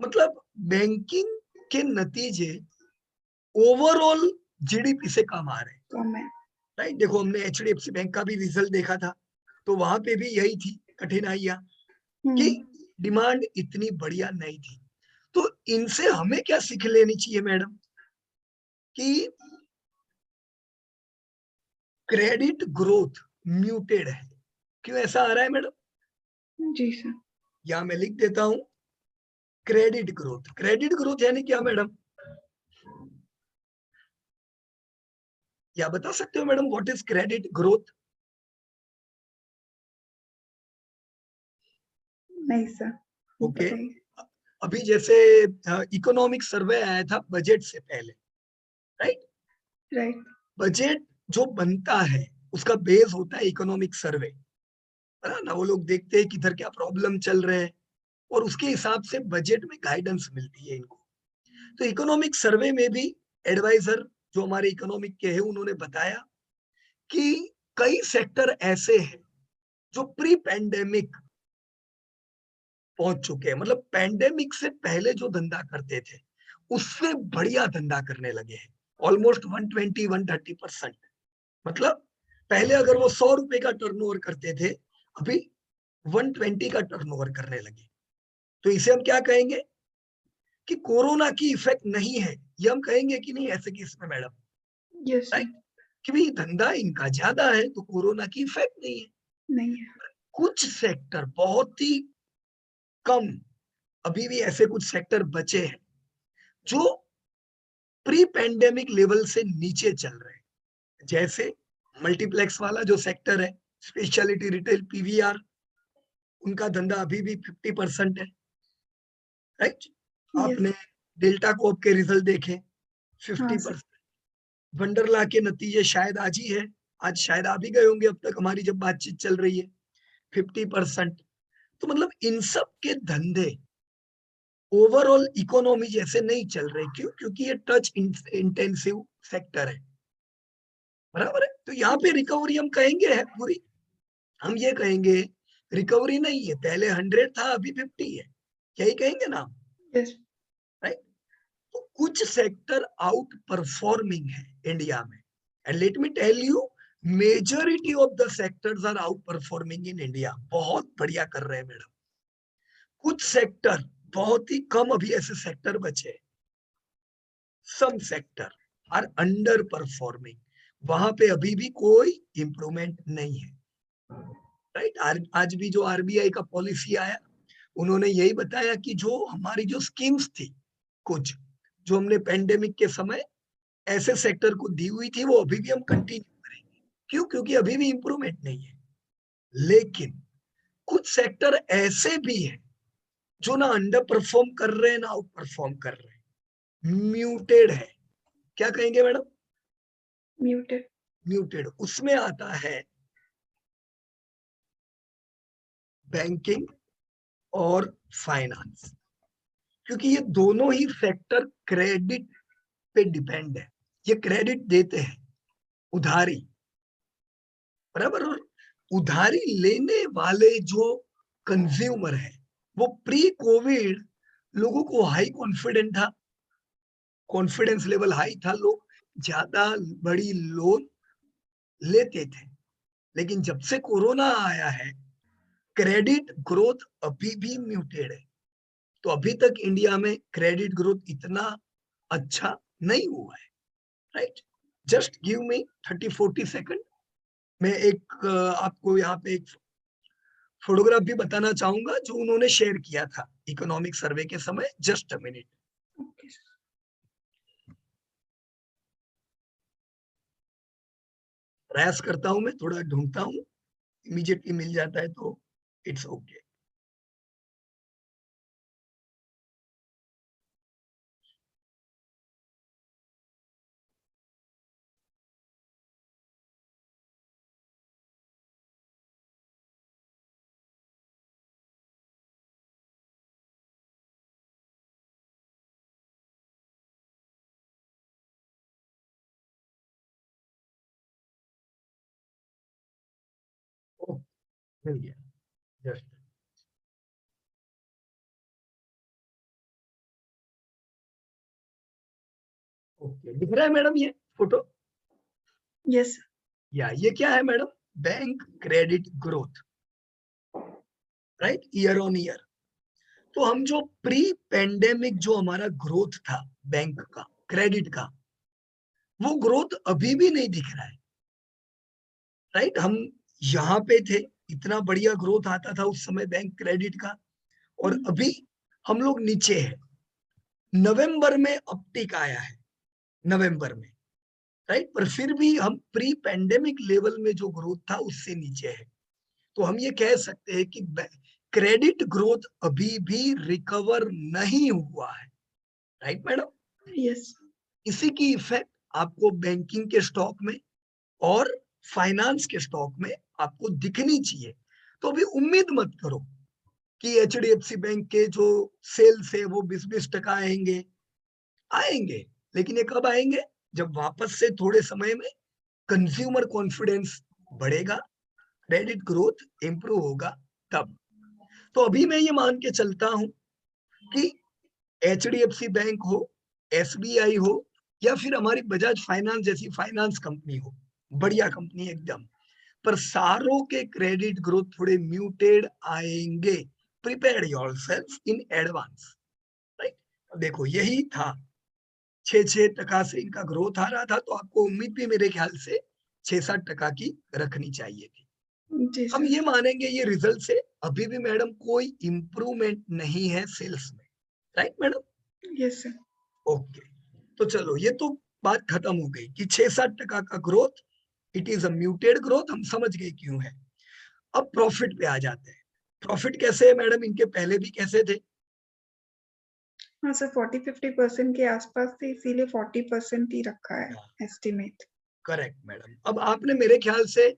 मतलब बैंकिंग के नतीजे ओवरऑल जीडीपी से कम आ रहे हैं, कम है। राइट। देखो हमने एचडीएफसी बैंक का भी रिजल्ट देखा था, तो वहां पे भी यही थी कठिनाइयां कि डिमांड इतनी बढ़िया नहीं थी। तो इनसे हमें क्या सीख लेनी चाहिए मैडम, कि क्रेडिट ग्रोथ म्यूटेड है। क्यों ऐसा आ रहा है मैडम? जी सर। यहां मैं लिख देता हूं, क्रेडिट ग्रोथ। क्रेडिट ग्रोथ यानी क्या मैडम? या बता सकते हो madam, what is credit growth? नहीं सर, ओके। बताइए। अभी जैसे इकोनॉमिक सर्वे आया था बजट से पहले, राइट। राइट। बजट जो बनता है उसका बेस होता है इकोनॉमिक सर्वे, है ना। वो लोग देखते हैं किधर क्या प्रॉब्लम चल रहे हैं और उसके हिसाब से बजट में गाइडेंस मिलती है इनको। तो इकोनॉमिक सर्वे में भी एडवाइजर जो हमारे इकोनॉमिक के हैं उन्होंने बताया कि कई सेक्टर ऐसे हैं जो प्री पैंडेमिक पहुंच चुके हैं, मतलब पैंडेमिक से पहले जो धंधा करते थे उससे बढ़िया धंधा करने लगे हैं। ऑलमोस्ट 120 130%। मतलब पहले अगर वो 100 रुपए का टर्नओवर करते थे, अभी 120 का टर्नओवर करने लगे। तो इसे हम क्या कहेंगे कि कोरोना की इफेक्ट नहीं है, ये हम कहेंगे कि नहीं ऐसे केस में मैडम, यस सर। राइट। कि भाई धंधा इनका ज्यादा है तो कोरोना की इफेक्ट नहीं है। नहीं है। कुछ सेक्टर बहुत ही कम, अभी भी ऐसे कुछ सेक्टर बचे हैं जो प्री पैंडेमिक लेवल से नीचे चल रहे हैं। जैसे मल्टीप्लेक्स वाला जो सेक्टर है, स्पेशलिटी रिटेल पीवीआर, उनका धंधा अभी भी 50% है, राइट। यस। आपने डेल्टा कोप के रिजल्ट देखे, हाँ 50%। सर। वंडरला के नतीजे शायद आज ही है, आज शायद आ भी गए होंगे अब तक हमारी जब बातचीत चल रही है, 50%। तो मतलब इन सब के धंधे ओवरऑल इकोनॉमी जैसे नहीं चल रहे। क्यों? क्योंकि ये टच इंटेंसिव सेक्टर है, बराबर है। तो यहाँ पे रिकवरी हम कहेंगे है पूरी, हम ये कहेंगे रिकवरी नहीं है, पहले 100 था अभी 50 है, यही कहेंगे ना, यस। राइट। तो कुछ सेक्टर आउट परफॉर्मिंग है इंडिया में, and let me tell you, majority of the sectors are outperforming in India. बहुत बढ़िया कर रहे हैं मैडम। कुछ सेक्टर बहुत ही कम अभी ऐसे सेक्टर बचे, सम सेक्टर आर अंडर परफॉर्मिंग, वहां पे अभी भी कोई इंप्रूवमेंट नहीं है, राइट। आज भी जो आरबीआई का पॉलिसी आया, उन्होंने यही बताया कि जो हमारी जो स्कीम्स थी कुछ, जो हमने पेंडेमिक के समय ऐसे सेक्टर को दी हुई थी, वो अभी भी हम कंटिन्यू करेंगे। क्यों? क्योंकि अभी भी इंप्रूवमेंट नहीं है। लेकिन कुछ सेक्टर ऐसे भी हैं जो ना अंडर परफॉर्म कर रहे हैं ना आउट परफॉर्म कर रहे हैं, म्यूटेड है। क्या कहेंगे मैडम? म्यूटेड। म्यूटेड। उसमें आता है बैंकिंग और फाइनेंस, क्योंकि ये दोनों ही सेक्टर क्रेडिट पे डिपेंड है। ये क्रेडिट देते हैं, उधारी, बराबर। और उधारी लेने वाले जो कंज्यूमर है, वो प्री कोविड लोगों को हाई कॉन्फिडेंट था, कॉन्फिडेंस लेवल हाई था, लोग ज्यादा बड़ी लोन लेते थे। लेकिन जब से कोरोना आया है, क्रेडिट ग्रोथ अभी भी म्यूटेड है। तो अभी तक इंडिया में क्रेडिट ग्रोथ इतना अच्छा नहीं हुआ है, right. Just give me 30-40 second. मैं एक आपको यहाँ पे एक फोटोग्राफ भी बताना चाहूंगा जो उन्होंने शेयर किया था इकोनॉमिक सर्वे के समय। Just a minute. Okay sir. प्रयास करता हूं, मैं थोड़ा ढूंढता हूँ, इमीडिएटली मिल जाता है तो इट्स ओके। मिल गया जस्ट। ओके, दिख रहा है मैडम ये फोटो? यस या ये क्या है madam? Bank credit growth, right, year on year. तो हम जो प्री पेंडेमिक जो हमारा ग्रोथ था बैंक का क्रेडिट का, वो ग्रोथ अभी भी नहीं दिख रहा है, राइट। हम यहाँ पे थे, इतना बढ़िया ग्रोथ आता था उस समय बैंक क्रेडिट का, और अभी हम लोग नीचे हैं। नवंबर में अपटिक आया है, नवंबर में, राइट, पर फिर भी हम प्री पेंडेमिक लेवल में जो ग्रोथ था उससे नीचे है। तो हम ये कह सकते हैं कि क्रेडिट ग्रोथ अभी भी रिकवर नहीं हुआ है, राइट मैडम। यस इसी की इफेक्ट आपको बैंकिंग के स्टॉक में और फाइनेंस के स्टॉक में आपको दिखनी चाहिए। तो अभी उम्मीद मत करो कि एचडीएफसी बैंक के जो सेल्स है वो 20-20% आएंगे। आएंगे, लेकिन ये कब आएंगे? जब वापस से थोड़े समय में कंज्यूमर कॉन्फिडेंस बढ़ेगा, क्रेडिट ग्रोथ इंप्रूव होगा, तब। तो अभी मैं ये मान के चलता हूं कि एचडीएफसी बैंक हो, एसबीआई हो, या फिर हमारी बजाज फाइनेंस जैसी फाइनेंस कंपनी हो, बढ़िया कंपनी एकदम, पर सारों के क्रेडिट ग्रोथ थोड़े म्यूटेड आएंगे। Prepare yourself in advance, right. देखो यही था, 6-6% से इनका ग्रोथ आ रहा था, तो आपको उम्मीद भी मेरे ख्याल से 6-7% की रखनी चाहिए थी। जी हम सर ये मानेंगे ये रिजल्ट से अभी भी मैडम कोई इंप्रूवमेंट नहीं है सेल्स में, right madam. Yes sir okay, तो चलो ये तो बात खत्म हो गई कि 6-7% का growth, it is a muted growth, हम समझ गए क्यों है। अब प्रॉफिट पे आ जाते हैं। प्रॉफिट कैसे है मैडम? इनके पहले भी कैसे थे? हाँ सर 40-50% के आसपास थे, इसीलिए 40% ही रखा है एस्टिमेट। Correct madam. अब आपने मेरे ख्याल से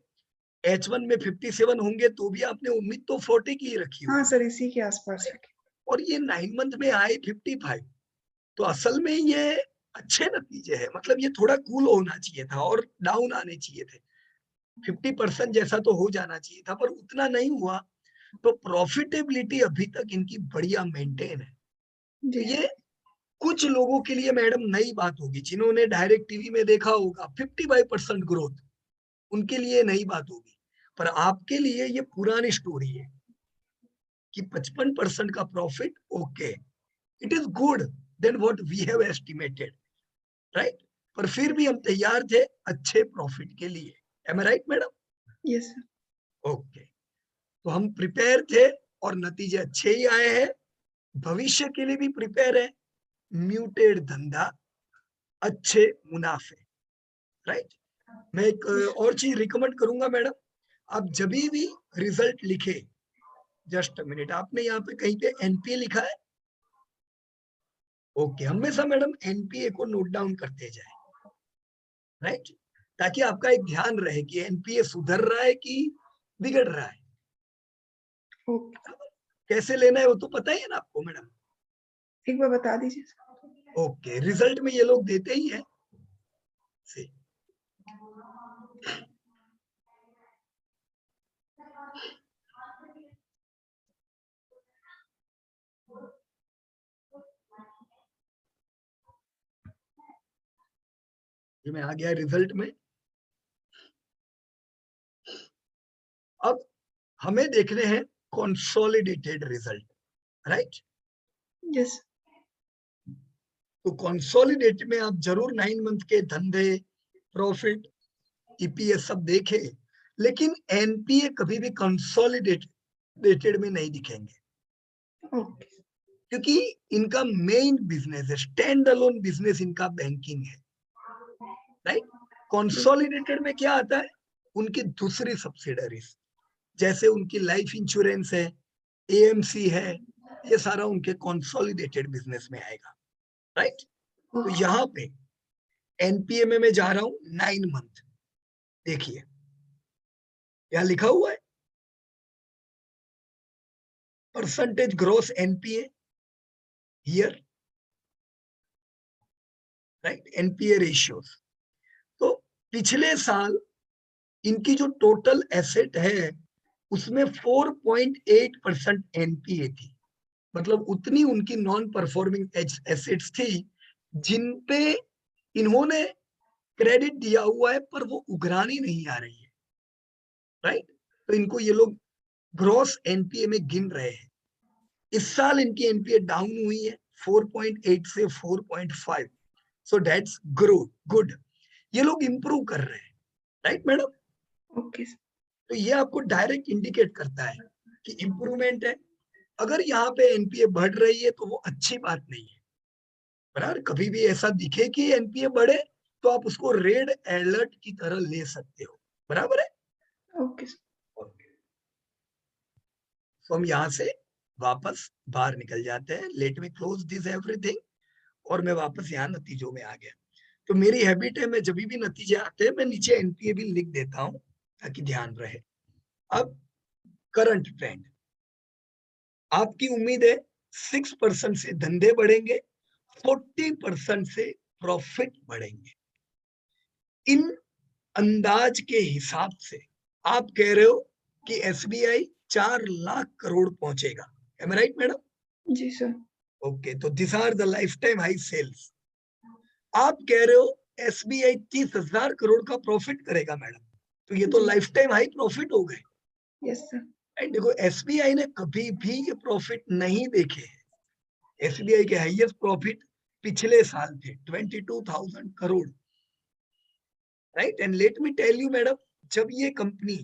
H1 में 57 होंगे, तो भी आपने उम्मीद तो 40 की ही रखी हाँ होगी, सर इसी के आसपास रखे। और ये 9 मंथ में आए 55। तो असल में ये अच्छे नतीजे है, मतलब ये थोड़ा कूल होना चाहिए था और डाउन आने चाहिए थे। 50% जैसा तो हो जाना चाहिए था, पर उतना नहीं हुआ। तो प्रॉफिटेबिलिटी अभी तक इनकी बढ़िया मेंटेन है। तो जी ये कुछ लोगों के लिए मैडम नई बात होगी, जिन्होंने डायरेक्ट टीवी में देखा होगा 55% ग्रोथ, उनके लिए नई बात होगी। पर आपके लिए ये पुरानी स्टोरी है कि 55% का profit, okay, it is good then what we have estimated, right. पर फिर भी हम तैयार थे अच्छे प्रॉफिट के लिए। Am I right madam? Yes sir okay, तो हम प्रिपेयर थे और नतीजे अच्छे ही आए हैं। भविष्य के लिए भी प्रिपेयर है, म्यूटेड धंधा, अच्छे मुनाफे, राइट। मैं एक और चीज रिकमेंड करूंगा मैडम, आप जब भी रिजल्ट लिखे, जस्ट मिनट, आपने यहाँ पे कहीं पे एनपीए लिखा है? ओके, हमेशा मैडम एनपीए को नोट डाउन करते जाए, राइट, ताकि आपका एक ध्यान रहे कि एनपीए सुधर रहा है कि बिगड़ रहा है। ओके कैसे लेना है वो तो पता ही है ना आपको मैडम। एक बार बता दीजिए सर। ओके, रिजल्ट में ये लोग देते ही है से। ये मैं आ गया रिजल्ट में। अब हमें देखने हैं कंसोलिडेटेड रिजल्ट, राइट। यस तो कंसोलिडेटेड में आप जरूर 9 मंथ के धंधे, प्रॉफिट, ईपीएस सब देखे, लेकिन एनपीए कभी भी कंसोलिडेटेड में नहीं दिखेंगे, ओके क्योंकि इनका मेन बिजनेस है, स्टैंड अलोन बिजनेस इनका बैंकिंग है, राइट। कंसोलिडेटेड में क्या आता है? उनकी दूसरी सब्सिडरीज, जैसे उनकी लाइफ इंश्योरेंस है, एएमसी है, ये सारा उनके कंसोलिडेटेड बिजनेस में आएगा, राइट। तो ओके यहाँ पे एनपीए में मैं जा रहा हूँ 9 मंथ। देखिए यहाँ लिखा हुआ है percentage gross NPA here, right, NPA ratios. तो पिछले साल इनकी जो टोटल एसेट है उसमें 4.8% एनपीए थी, मतलब उतनी उनकी नॉन परफॉर्मिंग एसेट्स थी जिन पे इन्होंने क्रेडिट दिया हुआ है पर वो उगरानी नहीं आ रही है, राइट। तो इनको ये लोग ग्रॉस एनपीए में गिन रहे हैं। इस साल इनकी एनपीए डाउन हुई है 4.8 से 4.5, सो दैट्स गुड। ये लोग इंप्रूव कर रहे हैं, राइट मैडम। ओके तो ये आपको डायरेक्ट इंडिकेट करता है कि इंप्रूवमेंट है। अगर यहाँ पे एनपीए बढ़ रही है तो वो अच्छी बात नहीं है, बराबर। कभी भी ऐसा दिखे कि एनपीए बढ़े तो आप उसको रेड अलर्ट की तरह ले सकते हो, बराबर है। ओके तो हम यहाँ से वापस बाहर निकल जाते हैं। Let me close this everything, और मैं वापस यहाँ नतीजों में आ गया। तो मेरी हैबिट है, मैं जब भी नतीजे आते हैं मैं नीचे एनपीए भी लिख देता हूँ ताकि ध्यान रहे। अब करंट ट्रेंड, आपकी उम्मीद है 6% से धंधे बढ़ेंगे, 40% से प्रॉफिट बढ़ेंगे। इन अंदाज के हिसाब से आप कह रहे हो कि एसबीआई 4 लाख करोड़ पहुंचेगा, एम आई राइट मैडम? जी सर। ओके, तो this are the lifetime high sales. आप कह रहे हो एसबीआई 30,000 करोड़ का प्रॉफिट करेगा मैडम, तो ये तो जी लाइफ टाइम हाई प्रॉफिट हो गए। Yes sir. देखो एसबीआई ने कभी भी ये प्रॉफिट नहीं देखे हैं। एसबीआई के हाईएस्ट प्रॉफिट पिछले साल थे 22,000 crore, right. And let me tell you madam, जब ये कंपनी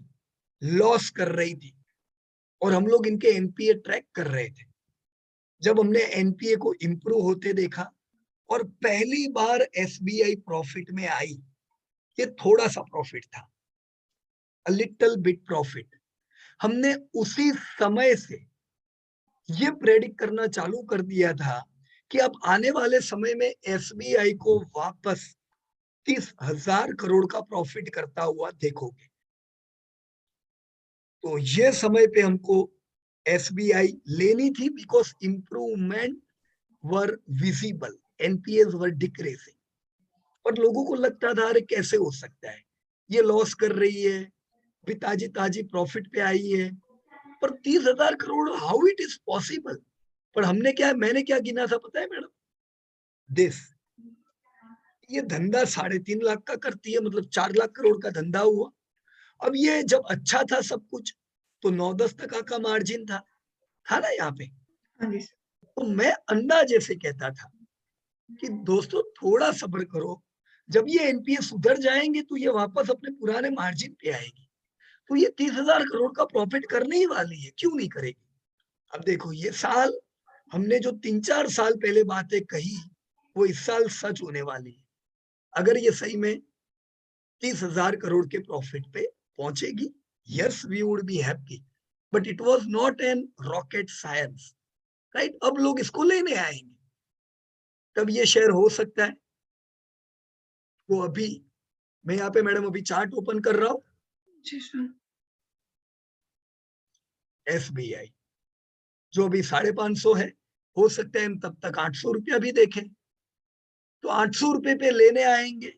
लॉस कर रही थी और हम लोग इनके एनपीए ट्रैक कर रहे थे, जब हमने एनपीए को इंप्रूव होते देखा और पहली बार एसबीआई प्रॉफिट में आई, ये थोड़ा सा प्रॉफिट था, अ लिटिल बिट प्रॉफिट, हमने उसी समय से ये प्रेडिक्ट करना चालू कर दिया था कि अब आने वाले समय में एसबीआई को वापस 30,000 करोड़ का प्रॉफिट करता हुआ देखोगे। तो ये समय पे हमको एसबीआई लेनी थी because improvement were visible, NPS were decreasing. और लोगों को लगता था अरे कैसे हो सकता है, ये लॉस कर रही है, भी ताजी ताजी प्रॉफिट पे आई है, पर 30,000 crore how it is possible. पर मैंने क्या गिना था पता है मैडम? दिस, ये धंधा 3.5 लाख का करती है, मतलब 4 लाख करोड़ का धंधा हुआ। अब ये जब अच्छा था सब कुछ तो 9-10% का मार्जिन था ना यहाँ पे। हाँ जी सर। तो मैं अंदाजे से कहता था कि दोस्तों थोड़ा सब्र करो, जब ये एनपीए सुधर जाएंगे तो ये वापस अपने पुराने मार्जिन पे आएगी, तो ये 30,000 करोड़ का प्रॉफिट करने ही वाली है, क्यों नहीं करेगी। अब देखो ये साल, हमने जो 3-4 साल पहले बातें कही वो इस साल सच होने वाली है। अगर ये सही में 30,000 करोड़ के प्रॉफिट पे पहुंचेगी, yes we would be happy, but it was not an rocket science, right. अब लोग इसको लेने आएंगे, तब ये शेयर हो सकता है। तो अभी मैं यहाँ पे मैडम अभी चार्ट ओपन कर रहा हूँ, जी सर। एसबीआई जो अभी 550 है, हो सकता है हम तब तक 800 रुपया भी देखें, तो 800 रुपये पे लेने आएंगे,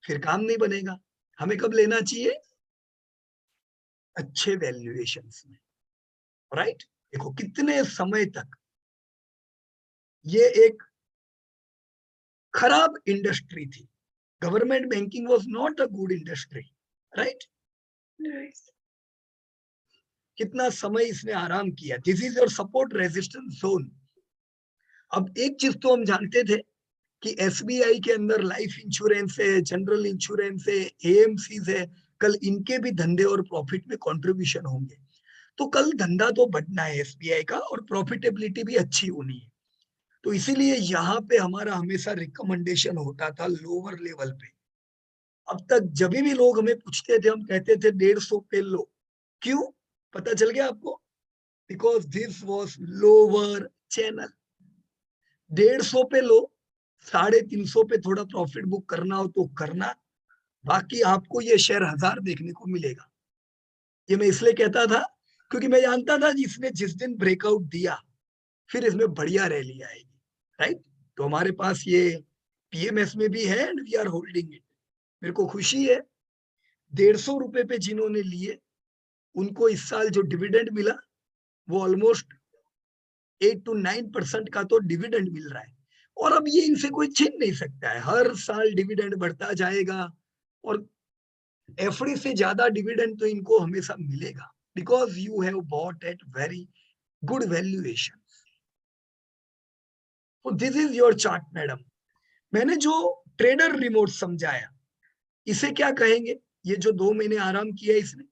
फिर काम नहीं बनेगा। हमें कब लेना चाहिए? अच्छे वैल्यूएशंस में, राइट। देखो कितने समय तक ये एक खराब इंडस्ट्री थी, government banking was not a good industry, right. कितना समय इसने आराम किया, this is your support resistance zone. अब एक चीज तो हम जानते थे कि एसबीआई के अंदर लाइफ इंश्योरेंस है, जनरल इंश्योरेंस है, एएमसीज है, कल इनके भी धंधे और प्रॉफिट में कंट्रीब्यूशन होंगे, तो कल धंधा तो बढ़ना है एसबीआई का और प्रॉफिटेबिलिटी भी अच्छी होनी है। तो इसीलिए यहाँ पे हमारा हमेशा रिकमेंडेशन होता था लोअर लेवल पे। अब तक जब भी लोग हमें पूछते थे हम कहते थे 150 पे लो, क्यों पता चल गया आपको? Because this was lower channel. 150 पे लो, 350 पे थोड़ा प्रॉफिट बुक करना हो तो करना, बाकी आपको ये शेयर 1000 देखने को मिलेगा। ये मैं इसलिए कहता था क्योंकि मैं जानता था जिसने जिस दिन ब्रेकआउट दिया फिर इसमें बढ़िया रैली आएगी, राइट। तो हमारे पास ये पीएमएस में भी है and we are holding it. मेरे को खुशी है 150 रुपए पे जिन्होंने लिए उनको इस साल जो डिविडेंड मिला वो ऑलमोस्ट 8 to 9% का तो डिविडेंड मिल रहा है, और अब ये इनसे कोई छीन नहीं सकता है। हर साल डिविडेंड बढ़ता जाएगा और एफडी से ज्यादा डिविडेंड तो इनको हमेशा मिलेगा, because you have bought at very good valuation. तो this is your chart madam. मैंने जो ट्रेडर रिमोट समझाया इसे क्या कहेंगे? ये जो 2 महीने आराम किया इसने,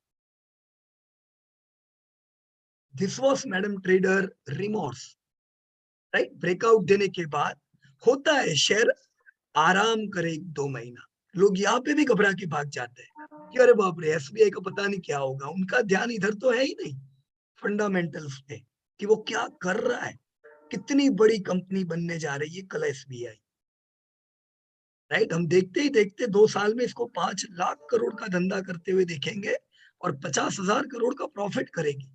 this was madam trader remorse, right. Breakout देने के बाद होता है शेयर आराम करे 2 महीना, लोग यहाँ पे भी घबरा के भाग जाते हैं कि अरे बाप रे एसबीआई का पता नहीं क्या होगा। उनका ध्यान इधर तो है ही नहीं फंडामेंटल्स पे कि वो क्या कर रहा है, कितनी बड़ी कंपनी बनने जा रही है कल एसबीआई, राइट। हम देखते ही देखते 2 साल में इसको 5 लाख करोड़ का धंधा करते हुए देखेंगे और 50,000 करोड़ का प्रॉफिट करेगी।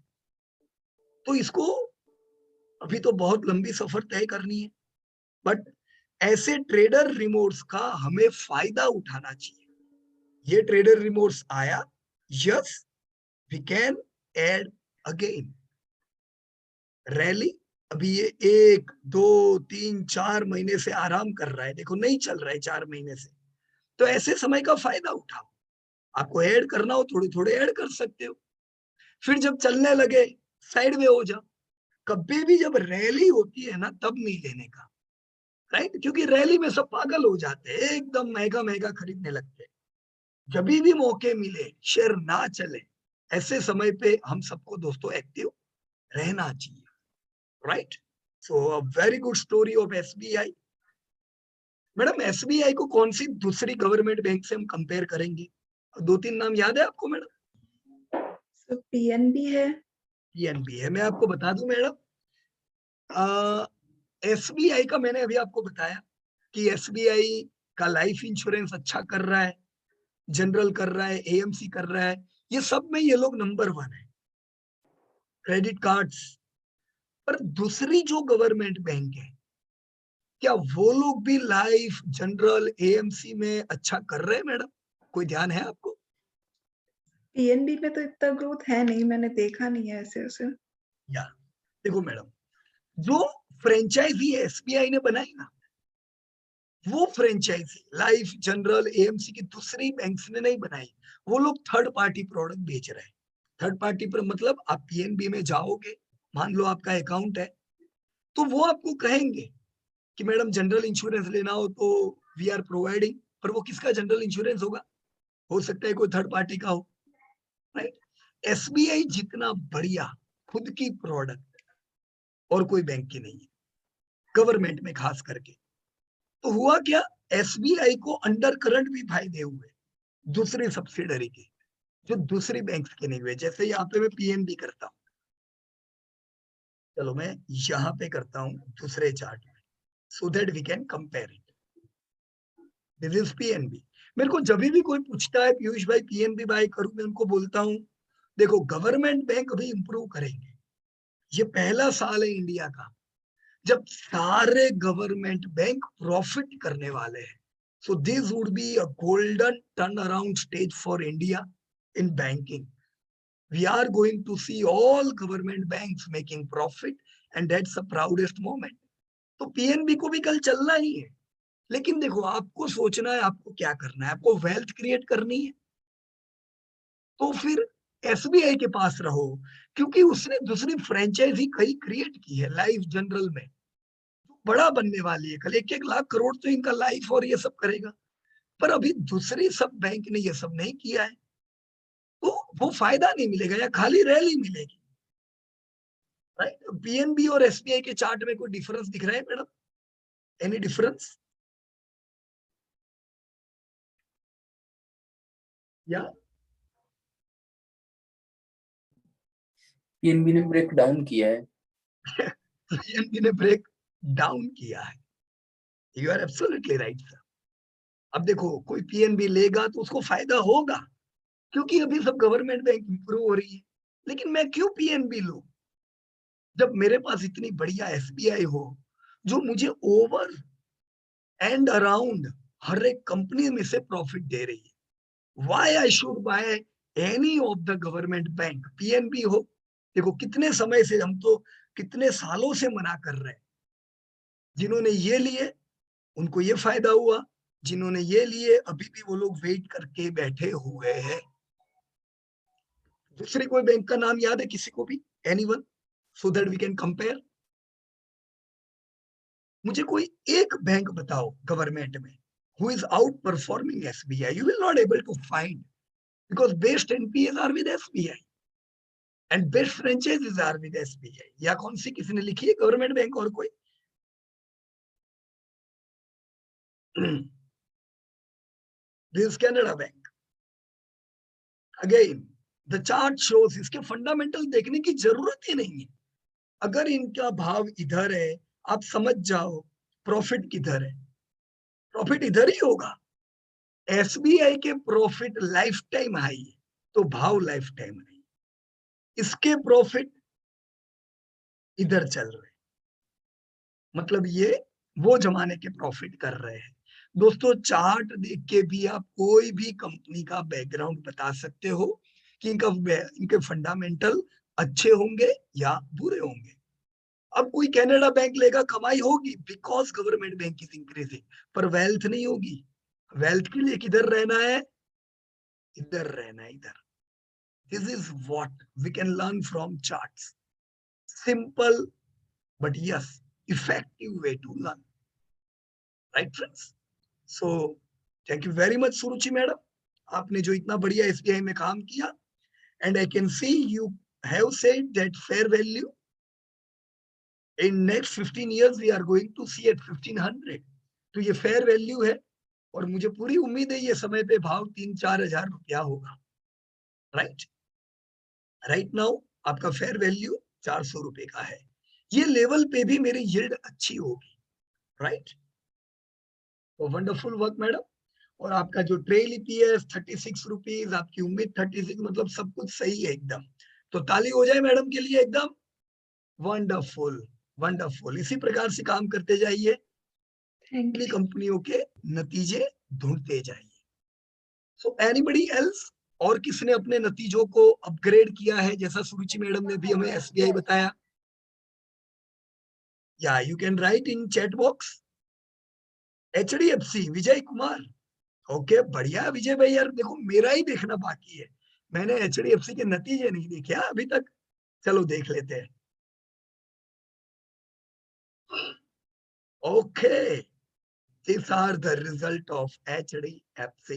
तो इसको अभी तो बहुत लंबी सफर तय करनी है, बट ऐसे ट्रेडर रिमोट्स का हमें फायदा उठाना चाहिए। ये ट्रेडर रिमोट्स आया, yes we can add again rally. अभी ये 1 2 3 4 महीने से आराम कर रहा है, देखो नहीं चल रहा है 4 महीने से, तो ऐसे समय का फायदा उठाओ। आपको ऐड करना हो थोड़े थोड़े ऐड कर सकते हो, फिर जब चलने लगे साइड में हो जाओ। कभी भी जब रैली होती है ना तब नहीं लेने का, राइट, क्योंकि रैली में सब पागल हो जाते हैं, एकदम महंगा महंगा खरीदने लगते हैं। जब भी मौके मिले शेयर ना चले, ऐसे समय पे हम सबको दोस्तों एक्टिव रहना चाहिए, right. So a very good story of SBI. Madam SBI को कौन सी दूसरी गवर्नमेंट बैंक से हम कंपेयर करेंगे? 2-3 नाम याद है आपको मैडम? पीएनबी है। पीएनबी है, मैं आपको बता दूं मैडम, एसबीआई का मैंने अभी आपको बताया कि एसबीआई का लाइफ इंश्योरेंस अच्छा कर रहा है, जनरल कर रहा है, एएमसी कर रहा है, ये सब में ये लोग नंबर 1 है। क्रेडिट कार्ड्स पर दूसरी जो गवर्नमेंट बैंक है, क्या वो लोग भी लाइफ जनरल एएमसी में अच्छा कर रहे हैं मैडम? कोई ध्यान है आपको? पीएनबी में तो इतना ग्रोथ है नहीं, मैंने देखा नहीं है ऐसे ऐसे। या देखो मैडम, जो फ्रेंचाइजी एसबीआई ने बनाई ना, वो फ्रेंचाइजी लाइफ जनरल एएमसी की दूसरी बैंक्स ने नहीं बनाई। वो लोग थर्ड पार्टी प्रोडक्ट बेच रहे हैं। थर्ड पार्टी पर मतलब आप पीएनबी में जाओगे, मान लो आपका अकाउंट है, तो वो आपको कहेंगे कि मैडम जनरल इंश्योरेंस लेना हो तो वी आर प्रोवाइडिंग, पर वो किसका जनरल इंश्योरेंस होगा? हो सकता है कोई थर्ड पार्टी का हो, राइट। एसबीआई जितना बढ़िया खुद की प्रोडक्ट और कोई बैंक की नहीं है, गवर्नमेंट में खास करके। तो हुआ क्या, एसबीआई को अंडर करंट भी फायदे हुए दूसरी सब्सिडरी के, जो दूसरी बैंक्स के नहीं हुए। जैसे यहाँ पे मैं पीएनबी करता हूँ, चलो मैं यहाँ पे करता हूँ दूसरे चार्ट में, so that we can compare it. This is PNB. मेरे को जब भी कोई पूछता है पीयूष भाई पीएनबी बाय करूं, मैं उनको बोलता हूँ देखो गवर्नमेंट बैंक अभी इंप्रूव करेंगे, ये पहला साल है इंडिया का जब सारे गवर्नमेंट बैंक प्रॉफिट करने वाले हैं। So this would be a golden turnaround stage for India in banking. We are going to see all government banks making profit and that's the proudest moment. तो PNB को भी कल चलना ही है, लेकिन देखो आपको सोचना है आपको क्या करना है, आपको वेल्थ क्रिएट करनी है तो फिर एसबीआई के पास रहो, क्योंकि उसने दूसरी फ्रेंचाइजी कहीं क्रिएट की है लाइफ जनरल में, बड़ा बनने वाली है, कल 1-1 लाख करोड़ तो इनका लाइफ और ये सब करेगा। पर अभी दूसरी सब बैंक ने ये सब नहीं किया है, तो वो फायदा नहीं मिलेगा या खाली रैली मिलेगी, राइट। पीएनबी और एसबीआई के चार्ट में कोई डिफरेंस दिख रहा है मैडम? Any difference? या पीएनबी ने ब्रेक डाउन किया है। पीएनबी ने ब्रेक डाउन किया है, you are absolutely right sir. अब देखो कोई पीएनबी लेगा तो उसको फायदा होगा, क्योंकि अभी सब गवर्नमेंट बैंक इंप्रूव हो रही है। लेकिन मैं क्यों पीएनबी लूं जब मेरे पास इतनी बढ़िया एसबीआई हो जो मुझे ओवर एंड अराउंड हर एक कंपनी में से प्रॉफिट दे रही है। Why I should by any of the government bank, PNB हो, देखो कितने समय से, हम तो कितने सालों से मना कर रहे हैं। जिन्होंने ये लिए उनको ये फायदा हुआ, जिन्होंने ये लिए अभी भी वो लोग वेट करके बैठे हुए हैं। दूसरी कोई बैंक का नाम याद है किसी को भी? Anyone, so that we can compare. मुझे कोई एक बैंक बताओ गवर्नमेंट में who is outperforming SBI. You will not able to find, because best NPAs are with SBI and best franchises are with SBI. या कौन सी किसी ने लिखी है गवर्नमेंट बैंक और कोई? This is Canada Bank. Again, the chart shows, इसके fundamental देखने की जरूरत ही नहीं है। अगर इनका भाव इधर है, आप समझ जाओ प्रॉफिट किधर है, प्रॉफिट इधर ही होगा। एसबीआई के प्रॉफिट लाइफ टाइम हाई है, तो भाव लाइफ टाइम नहीं। इसके प्रॉफिट इधर चल रहे, मतलब ये वो जमाने के प्रॉफिट कर रहे हैं। दोस्तों चार्ट देख के भी आप कोई भी कंपनी का बैकग्राउंड बता सकते हो कि इनके फंडामेंटल अच्छे होंगे या बुरे होंगे। अब कोई कैनेडा बैंक लेगा, कमाई होगी because government bank is increasing, पर वेल्थ नहीं होगी। वेल्थ के लिए किधर रहना है? इधर रहना है, इधर। This is what we can learn from charts. Simple but yes, effective way to learn, right friends? So thank you very much Suruchi madam, आपने जो इतना बढ़िया एसबीआई में काम किया, and I can see you have said that fair value in next 15 years we are going to see at 1500, तो ये fair value है और मुझे पूरी उम्मीद है ये समय पे भाव 3-4 हजार रुपया होगा, राइट? राइट नाउ आपका फेयर वैल्यू 400 रुपए का है। ये लेवल पे भी मेरी यील्ड अच्छी होगी, राइट? तो वंडरफुल वर्क मैडम। और आपका जो ट्रेल ईपीएस 36 रुपीज, आपकी उम्मीद 36, मतलब सब कुछ सही है एकदम। तो ताली हो जाए मैडम के लिए एकदम। वंडरफुल वंडरफुल, इसी प्रकार से काम करते जाइए, अपनी कंपनियों के नतीजे ढूंढते जाइए। सो एनीबडी एल्स, और किसने अपने नतीजों को अपग्रेड किया है जैसा सुरुचि मैडम ने भी हमें एसबीआई बताया? या you can write in chat box. HDFC Vijay Kumar, okay बढ़िया विजय भाई। यार देखो मेरा ही देखना बाकी है, मैंने एचडीएफसी के नतीजे नहीं देखे अभी तक, चलो देख लेते हैं। Okay, these are the result of HDFC.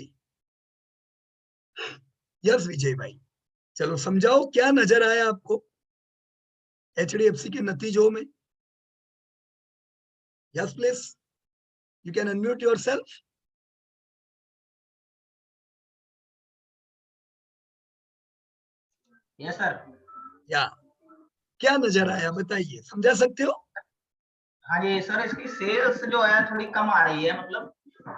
Yes Vijay भाई, चलो समझाओ क्या नजर आया आपको एचडीएफसी के नतीजों में? Yes please, you can unmute yourself. Yes sir. या क्या नजर आया बताइए, समझा सकते हो? हाँ जी सर, इसकी सेल्स जो है थोड़ी कम आ रही है, मतलब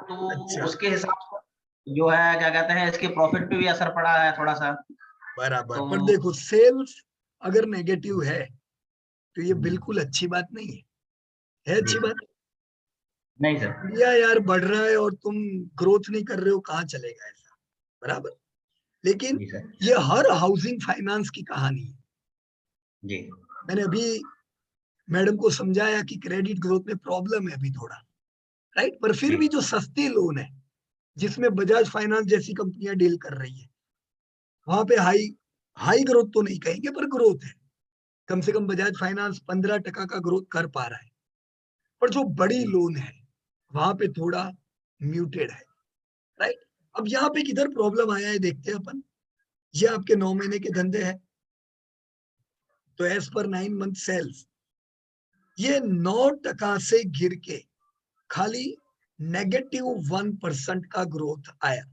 तो अच्छा, उसके हिसाब से जो है क्या कहते हैं, इसके प्रॉफिट पे भी असर पड़ा है थोड़ा सा। बराबर। तो पर देखो सेल्स अगर नेगेटिव है तो ये बिल्कुल अच्छी बात नहीं है अच्छी बात? नहीं सर। इंडिया यार बढ़ रहा है और तुम ग्रोथ नहीं कर रहे हो, कहाँ चलेगा ऐसा, बराबर? लेकिन जी सर। ये हर हाउसिंग फाइनेंस की कहानी है। जी मैंने अभी मैडम को समझाया कि क्रेडिट ग्रोथ में प्रॉब्लम है अभी थोड़ा, राइट? पर फिर जी भी जो सस्ती लोन है जिसमें बजाज फाइनेंस जैसी कंपनियां डील कर रही है, वहां पे हाई हाई ग्रोथ तो नहीं कहेंगे पर ग्रोथ है। कम से कम बजाज फाइनेंस 15% का ग्रोथ कर पा रहा है। पर जो बड़ी लोन है वहां पे थोड़ा म्यूटेड है, राइट? अब यहाँ पे किधर प्रॉब्लम आया है देखते हैं अपन। ये आपके 9 महीने के धंधे हैं, तो एज पर 9 मंथ सेल्स ये 9% से गिर के खाली -1% का ग्रोथ आया,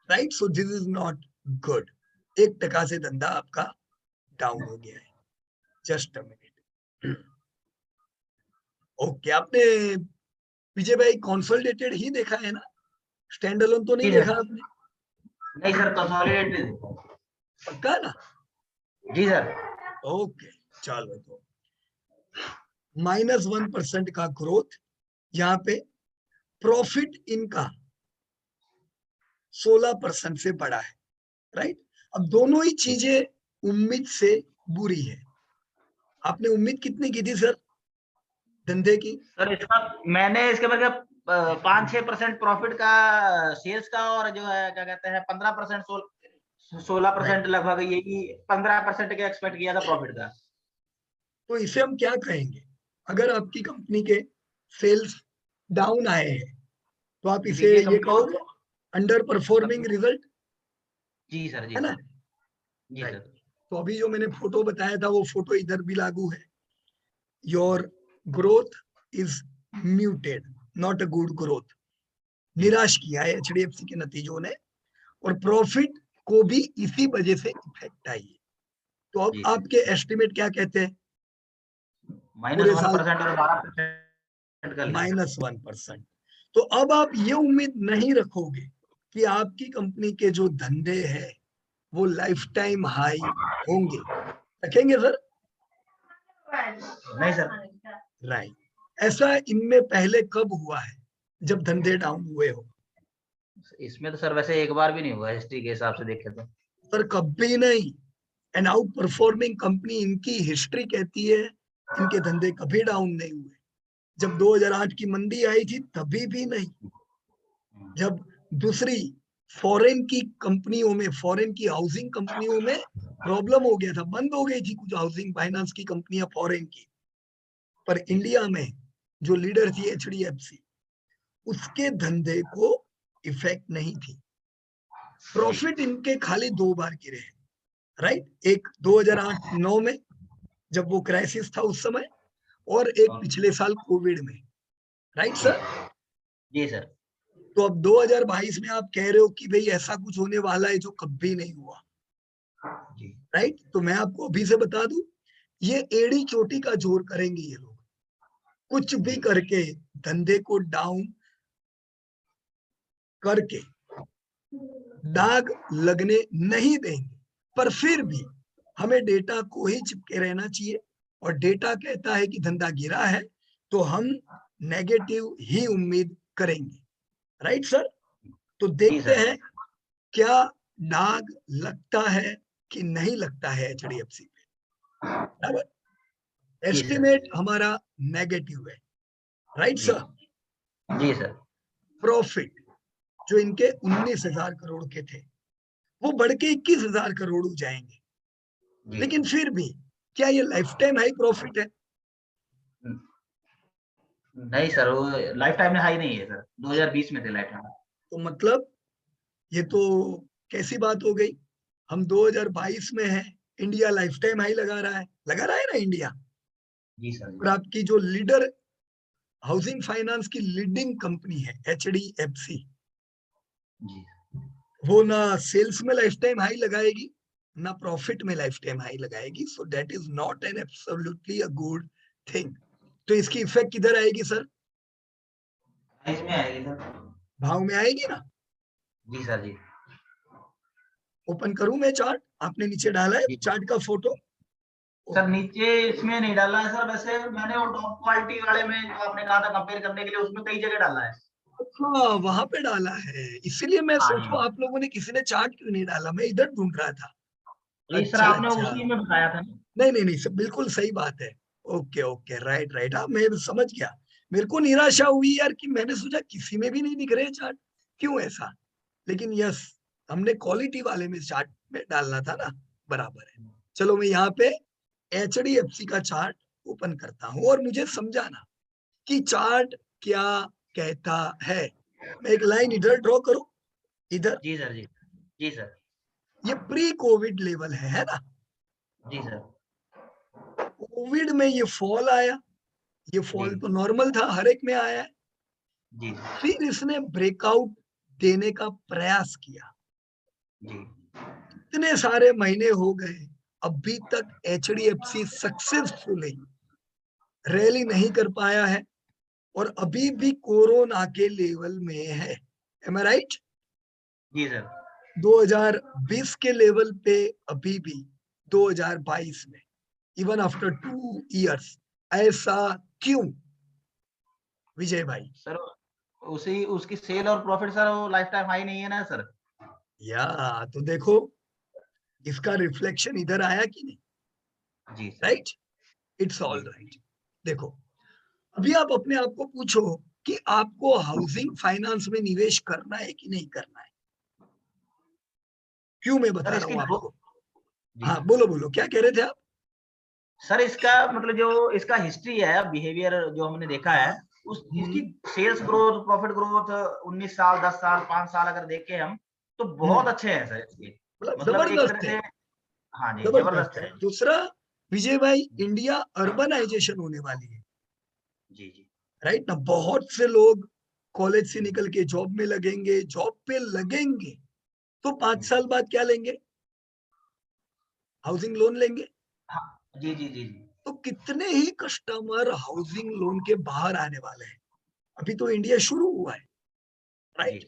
right? So this is not good. 1% से धंधा आपका डाउन हो गया है। Just a minute. ओके, आपने विजय भाई कंसोलिडेटेड ही देखा है ना? स्टैंड अलोन तो नहीं जी देखा सर। आपने? नहीं सर, कंसोलिडेटेड। पक्का ना? जी सर। ओके चलो, तो -1% का ग्रोथ, यहाँ पे प्रॉफिट इनका 16% से बढ़ा है, राइट। अब दोनों ही चीजें उम्मीद से बुरी है। आपने उम्मीद कितनी की थी सर धंधे की? सर इसका मैंने इसके बाद 5-6% प्रॉफिट का सेल्स का, और जो है क्या कहते हैं 15% 16% लगभग, यही 15% का एक्सपेक्ट किया था प्रॉफिट का। तो इसे हम क्या कहेंगे? अगर आपकी कंपनी के सेल्स डाउन आए हैं तो आप इसे देखिए ये कंपनी कहोगे अंडर परफॉर्मिंग रिजल्ट, जी सर, जी है ना? सर, जी राइट। सर, तो अभी जो मैंने फोटो बताया था वो फोटो इधर भी लागू है। Your growth is muted, not a good growth. निराश किया है एचडीएफसी के नतीजों ने, और प्रॉफिट को भी इसी वजह से इफेक्ट आई है। तो अब जी आपके एस्टिमेट क्या कहते हैं? पूरे साल -1% और 12% कर लिया। -1%। तो अब आप ये उम्मीद नहीं रखोगे कि आपकी कंपनी के जो धंधे हैं वो लाइफ टाइम हाई होंगे, रखेंगे सर? नहीं सर। राइट। ऐसा इनमें पहले कब हुआ है जब धंधे डाउन हुए हो? इसमें तो सर वैसे एक बार भी नहीं हुआ हिस्ट्री के हिसाब से देखे तो। सर कभी नहीं। एन आउट परफॉर्मिंग कंपनी, इनकी हिस्ट्री कहती है इनके धंधे कभी डाउन नहीं हुए। जब 2008 की मंदी आई थी तभी भी नहीं। जब दूसरी फॉरेन की कंपनियों में, फॉरेन की हाउसिंग कंपनियों में प्रॉब्लम हो गया था, बंद हो गई थी कुछ हाउसिंग फाइनेंस की कंपनियां फॉरेन की, पर इंडिया में जो लीडर थी एचडीएफसी, उसके धंधे को इफेक्ट नहीं थी। प्रॉफिट इनके खाली 2 बार गिरे हैं, राइट। एक 2008-9 में जब वो क्राइसिस था उस समय, और एक पिछले साल कोविड में, राइट सर। जी सर। तो अब 2022 में आप कह रहे हो कि भाई ऐसा कुछ होने वाला है जो कभी नहीं हुआ, जी राइट। तो मैं आपको अभी से बता दूं, ये एड़ी चोटी का जोर करेंगे ये लोग, कुछ भी करके धंधे को डाउन करके दाग लगने नहीं देंगे। पर फिर भी हमें डेटा को ही चिपके रहना चाहिए, और डेटा कहता है कि धंधा गिरा है तो हम नेगेटिव ही उम्मीद करेंगे, राइट सर। तो देखते हैं क्या दाग लगता है कि नहीं लगता है एचडीएफसी पे, बराबर। एस्टिमेट हमारा नेगेटिव है, राइट सर। जी सर। प्रॉफिट जो इनके 19,000 करोड़ के थे वो बढ़ के 21,000 करोड़ हो जाएंगे, लेकिन फिर भी क्या ये लाइफ टाइम हाई प्रॉफिट है? नहीं सर, वो लाइफ टाइम में हाई नहीं है सर, 2020 में थे लाइफ टाइम। तो मतलब ये तो कैसी बात हो गई? हम 2022 में हैं, इंडिया लाइफ टाइम हाई लगा रहा है ना इंडिया। जी सर। और आपकी जो लीडर हाउसिंग फाइनेंस की लीडिंग कंपनी है एचडीएफसी, जी वो ना सेल्स में लाइफ टाइम हाई लगाएगी ना प्रॉफिट में लाइफ टाइम हाई लगाएगी। So that is not an absolutely a good thing. तो इसकी इफेक्ट किधर आएगी सर? इसमें आएगी सर। भाव में आएगी ना। जी सर। जी ओपन करूं मैं चार्ट? आपने नीचे डाला है जी चार्ट का फोटो? सर, नीचे इसमें नहीं डाला है सर, वैसे मैंने वो टॉप क्वालिटी वाले में जो आपने कहा था कंपेयर करने के लिए, उसमें कई जगह डाला है। हाँ वहां पे डाला है, इसीलिए मैं हाँ सोचूं आप लोगों ने किसी ने चार्ट क्यों नहीं डाला, मैं इधर ढूंढ रहा था। जी सर, अच्छा आपने अच्छा, उसी में बताया था ना। नहीं नहीं नहीं सब बिल्कुल सही बात है। ओके ओके, राइट राइट, हाँ मैं समझ गया। मेरे को निराशा हुई यार कि मैंने सोचा किसी में भी नहीं दिख रहे चार्ट, क्यों ऐसा। लेकिन यस, हमने क्वालिटी वाले में चार्ट में डालना था ना, बराबर है। चलो मैं यहाँ पे एचडीएफसी का चार्ट ओपन करता हूँ और मुझे समझाना कि चार्ट क्या कहता है। मैं एक लाइन इधर ड्रॉ करूं, इधर। जी सर। जी जी सर। ये प्री कोविड लेवल है ना। जी सर। कोविड में ये फॉल आया, ये फॉल तो नॉर्मल था, हर एक में आया है। जी फिर इसने ब्रेकआउट देने का प्रयास किया, जी इतने सारे महीने हो गए, अभी तक एचडीएफसी सक्सेसफुली रैली नहीं कर पाया है, और अभी भी कोरोना के लेवल में है। M I right? Ji sir. 2020 के लेवल पे अभी भी 2022 में, इवन आफ्टर 2 years, ऐसा क्यों विजय भाई? सर उसी उसकी सेल और प्रॉफिट सर वो लाइफ टाइम हाई नहीं है ना सर। या तो देखो इसका रिफ्लेक्शन इधर आया कि नहीं? जी sir. Right, it's all right. देखो अभी आप अपने आप को पूछो कि आपको हाउसिंग फाइनेंस में निवेश करना है कि नहीं करना है। क्यों मैं बता सर रहा इसकी हूं दो आपको। जी हाँ सर। बोलो बोलो, क्या कह रहे थे आप? सर इसका मतलब जो इसका हिस्ट्री है, बिहेवियर जो हमने देखा है, उस इसकी सेल्स ग्रोथ, प्रॉफिट ग्रोथ 19 साल, 10 साल, 5 साल अगर देखें हम, तो बहुत अच्छे हैं सर इसके। मतलब मतलब एक जबरदस्त तरह है, से हाँ जी, जबरदस्त जबरदस्त है। है। दूसरा विजय भाई, इंडिया अर्बनाइजेशन होने वाली है, जी, जी। राइट ना। बहुत से लोग कॉलेज से निकल के जॉब में लगेंगे, जॉब पे लगेंगे तो 5 साल बाद क्या लेंगे? हाउसिंग लोन लेंगे। हाँ, जी, जी, जी, जी। तो कितने ही कस्टमर हाउसिंग लोन के बाहर आने वाले हैं। अभी तो इंडिया शुरू हुआ है, जी, राइट।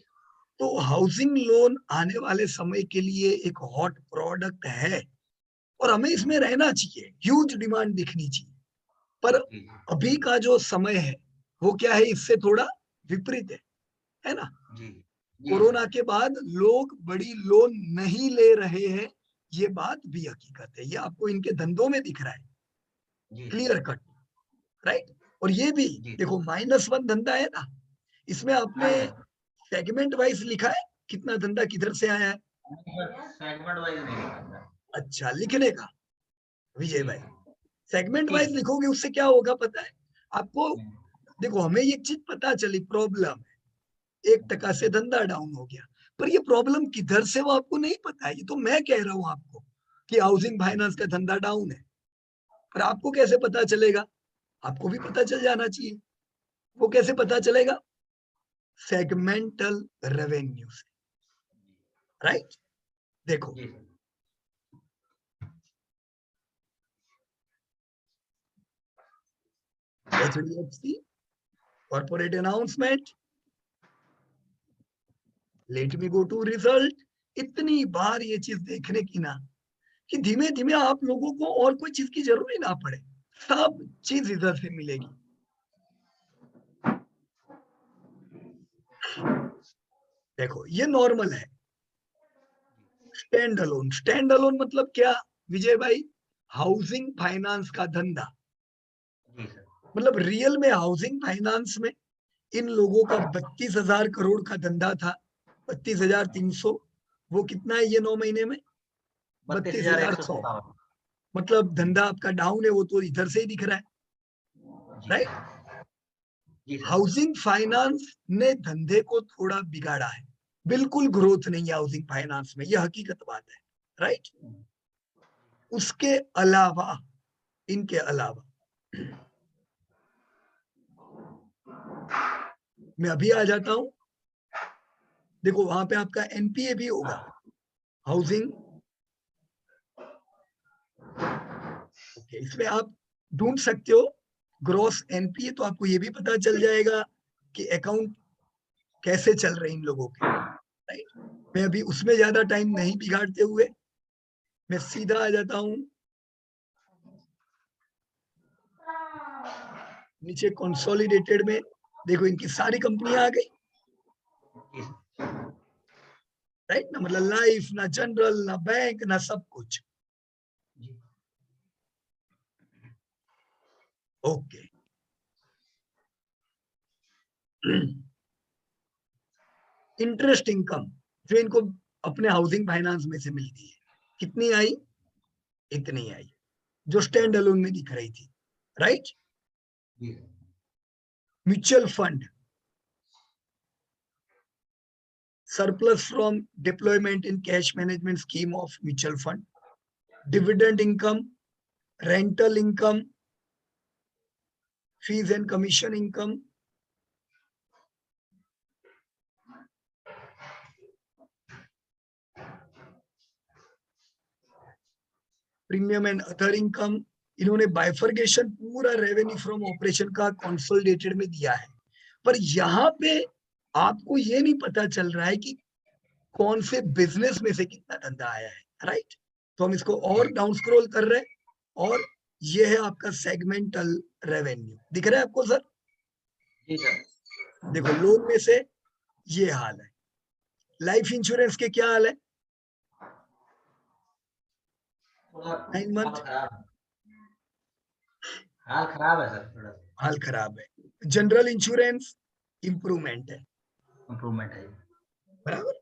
तो हाउसिंग लोन आने वाले समय के लिए एक हॉट प्रोडक्ट है और हमें इसमें रहना चाहिए, ह्यूज डिमांड दिखनी चाहिए। पर जी, जी, अभी का जो समय है वो क्या है, इससे थोड़ा विपरीत है ना। जी, जी कोरोना सर। के बाद लोग बड़ी लोन नहीं ले रहे हैं, ये बात भी हकीकत है। ये आपको इनके धंधों में दिख रहा है, जी, क्लियर कट, राइट। और ये भी जी। देखो -1 धंधा है ना, इसमें आपने हाँ जी। सेगमेंट वाइज लिखा है कितना धंधा किधर से आया है? सेगमेंट वाइज नहीं लिखा सर। अच्छा, लिखने का विजय जी, भाई, सेगमेंट ठीक वाइज है। लिखोगे उससे क्या होगा पता है आपको? हुँ, देखो हमें ये चीज पता चली, प्रॉब्लम है 1% से धंधा डाउन हो गया, पर ये प्रॉब्लम किधर से वो आपको नहीं पता है। ये तो मैं कह रहा हूं आपको कि हाउसिंग फाइनेंस का धंधा डाउन है, पर आपको कैसे पता चलेगा? आपको भी पता चल जाना चाहिए। वो कैसे पता चलेगा? सेगमेंटल रेवेन्यू से, राइट। देखो जी sir. HDFC corporate announcement, let me go to result. इतनी बार ये चीज देखने की ना कि धीमे धीमे आप लोगों को और कोई चीज की जरूरत ही ना पड़े, सब चीज इधर से मिलेगी। देखो ये नॉर्मल है। स्टैंड अलोन, स्टैंड अलोन मतलब क्या विजय भाई? हाउसिंग फाइनेंस का धंधा, जी सर। मतलब रियल में हाउसिंग फाइनेंस में इन लोगों का 32,000 करोड़ का धंधा था, 32,300। वो कितना है ये 9 महीने में? 32,100। 32,157। मतलब धंधा आपका डाउन है, वो तो इधर से ही दिख रहा है, जी, राइट। जी सर। हाउसिंग फाइनेंस ने धंधे को थोड़ा बिगाड़ा है, बिल्कुल ग्रोथ नहीं है हाउसिंग फाइनेंस में, यह हकीकत बात है, राइट। उसके अलावा, इनके अलावा मैं अभी आ जाता हूं। देखो वहां पे आपका एनपीए भी होगा, हाउसिंग। ओके, इसमें आप ढूंढ सकते हो ग्रॉस एनपीए, तो आपको ये भी पता चल जाएगा कि अकाउंट कैसे चल रहे हैं इन लोगों के, राइट। मैं अभी उसमें ज्यादा टाइम नहीं बिगाड़ते हुए मैं सीधा आ जाता हूं नीचे कंसोलिडेटेड में। देखो इनकी सारी कंपनियां आ गई, जी सर। राइट ना। मतलब लाइफ ना, जनरल ना, बैंक ना, सब कुछ। जी। ओके। इंटरेस्ट इनकम जो इनको अपने हाउसिंग फाइनेंस में से मिलती है, कितनी आई? इतनी आई, जो स्टैंड अलोन में दिख रही थी, राइट। जी। Mutual fund, surplus from deployment in cash management scheme of mutual fund, dividend income, rental income, fees and commission income, premium and other income. इन्होंने बाइफर्गेशन पूरा रेवेन्यू फ्रॉम ऑपरेशन का consolidated में दिया है, पर यहाँ पे आपको ये नहीं पता चल रहा है कि कौन से बिजनेस में से कितना धंधा आया है, राइट। तो हम इसको और डाउन स्क्रॉल कर रहे हैं और ये है आपका सेगमेंटल रेवेन्यू, दिख रहा है आपको सर? जी सर। देखो लोन में से ये हाल है, लाइफ इंश्योरेंस के क्या हाल है? 9 मंथ हाल खराब है सर, थोड़ा हाल खराब है। जनरल इंश्योरेंस इम्प्रूवमेंट है, इम्प्रूवमेंट है बराबर।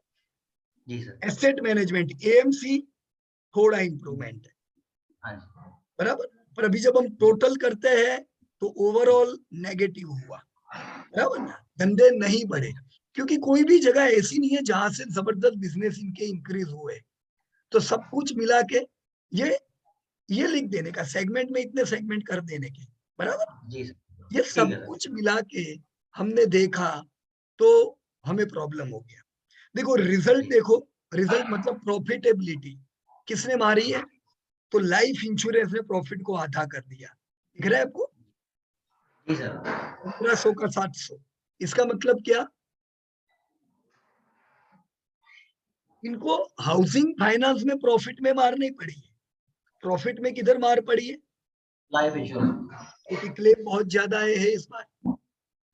जी सर। एसेट मैनेजमेंट एएमसी थोड़ा इम्प्रूवमेंट है, हाँ जी बराबर। पर अभी जब हम टोटल करते हैं तो ओवरऑल नेगेटिव हुआ, बराबर ना, धंधे नहीं बढ़े, क्योंकि कोई भी जगह ऐसी नहीं है जहां से जबरदस्त बिजनेस इनके इंक्रीज हुए। तो सब कुछ मिला के ये लिख देने का, सेगमेंट में इतने सेगमेंट कर देने के, बराबर। जी सर, ये ठीक सब है सर। कुछ मिला के हमने देखा तो हमें प्रॉब्लम हो गया। देखो रिजल्ट, देखो रिजल्ट मतलब प्रॉफिटेबिलिटी किसने मारी है, तो लाइफ इंश्योरेंस ने प्रॉफिट को आधा कर दिया, दिख रहा है आपको, जी सर 1500 का 700। इसका मतलब क्या, इनको हाउसिंग फाइनेंस में प्रॉफिट में मार नहीं पड़ी है, प्रॉफिट में किधर मार पड़ी है, लाइफ इंश्योरेंस। क्योंकि क्लेम बहुत ज्यादा आए हैं इस बार,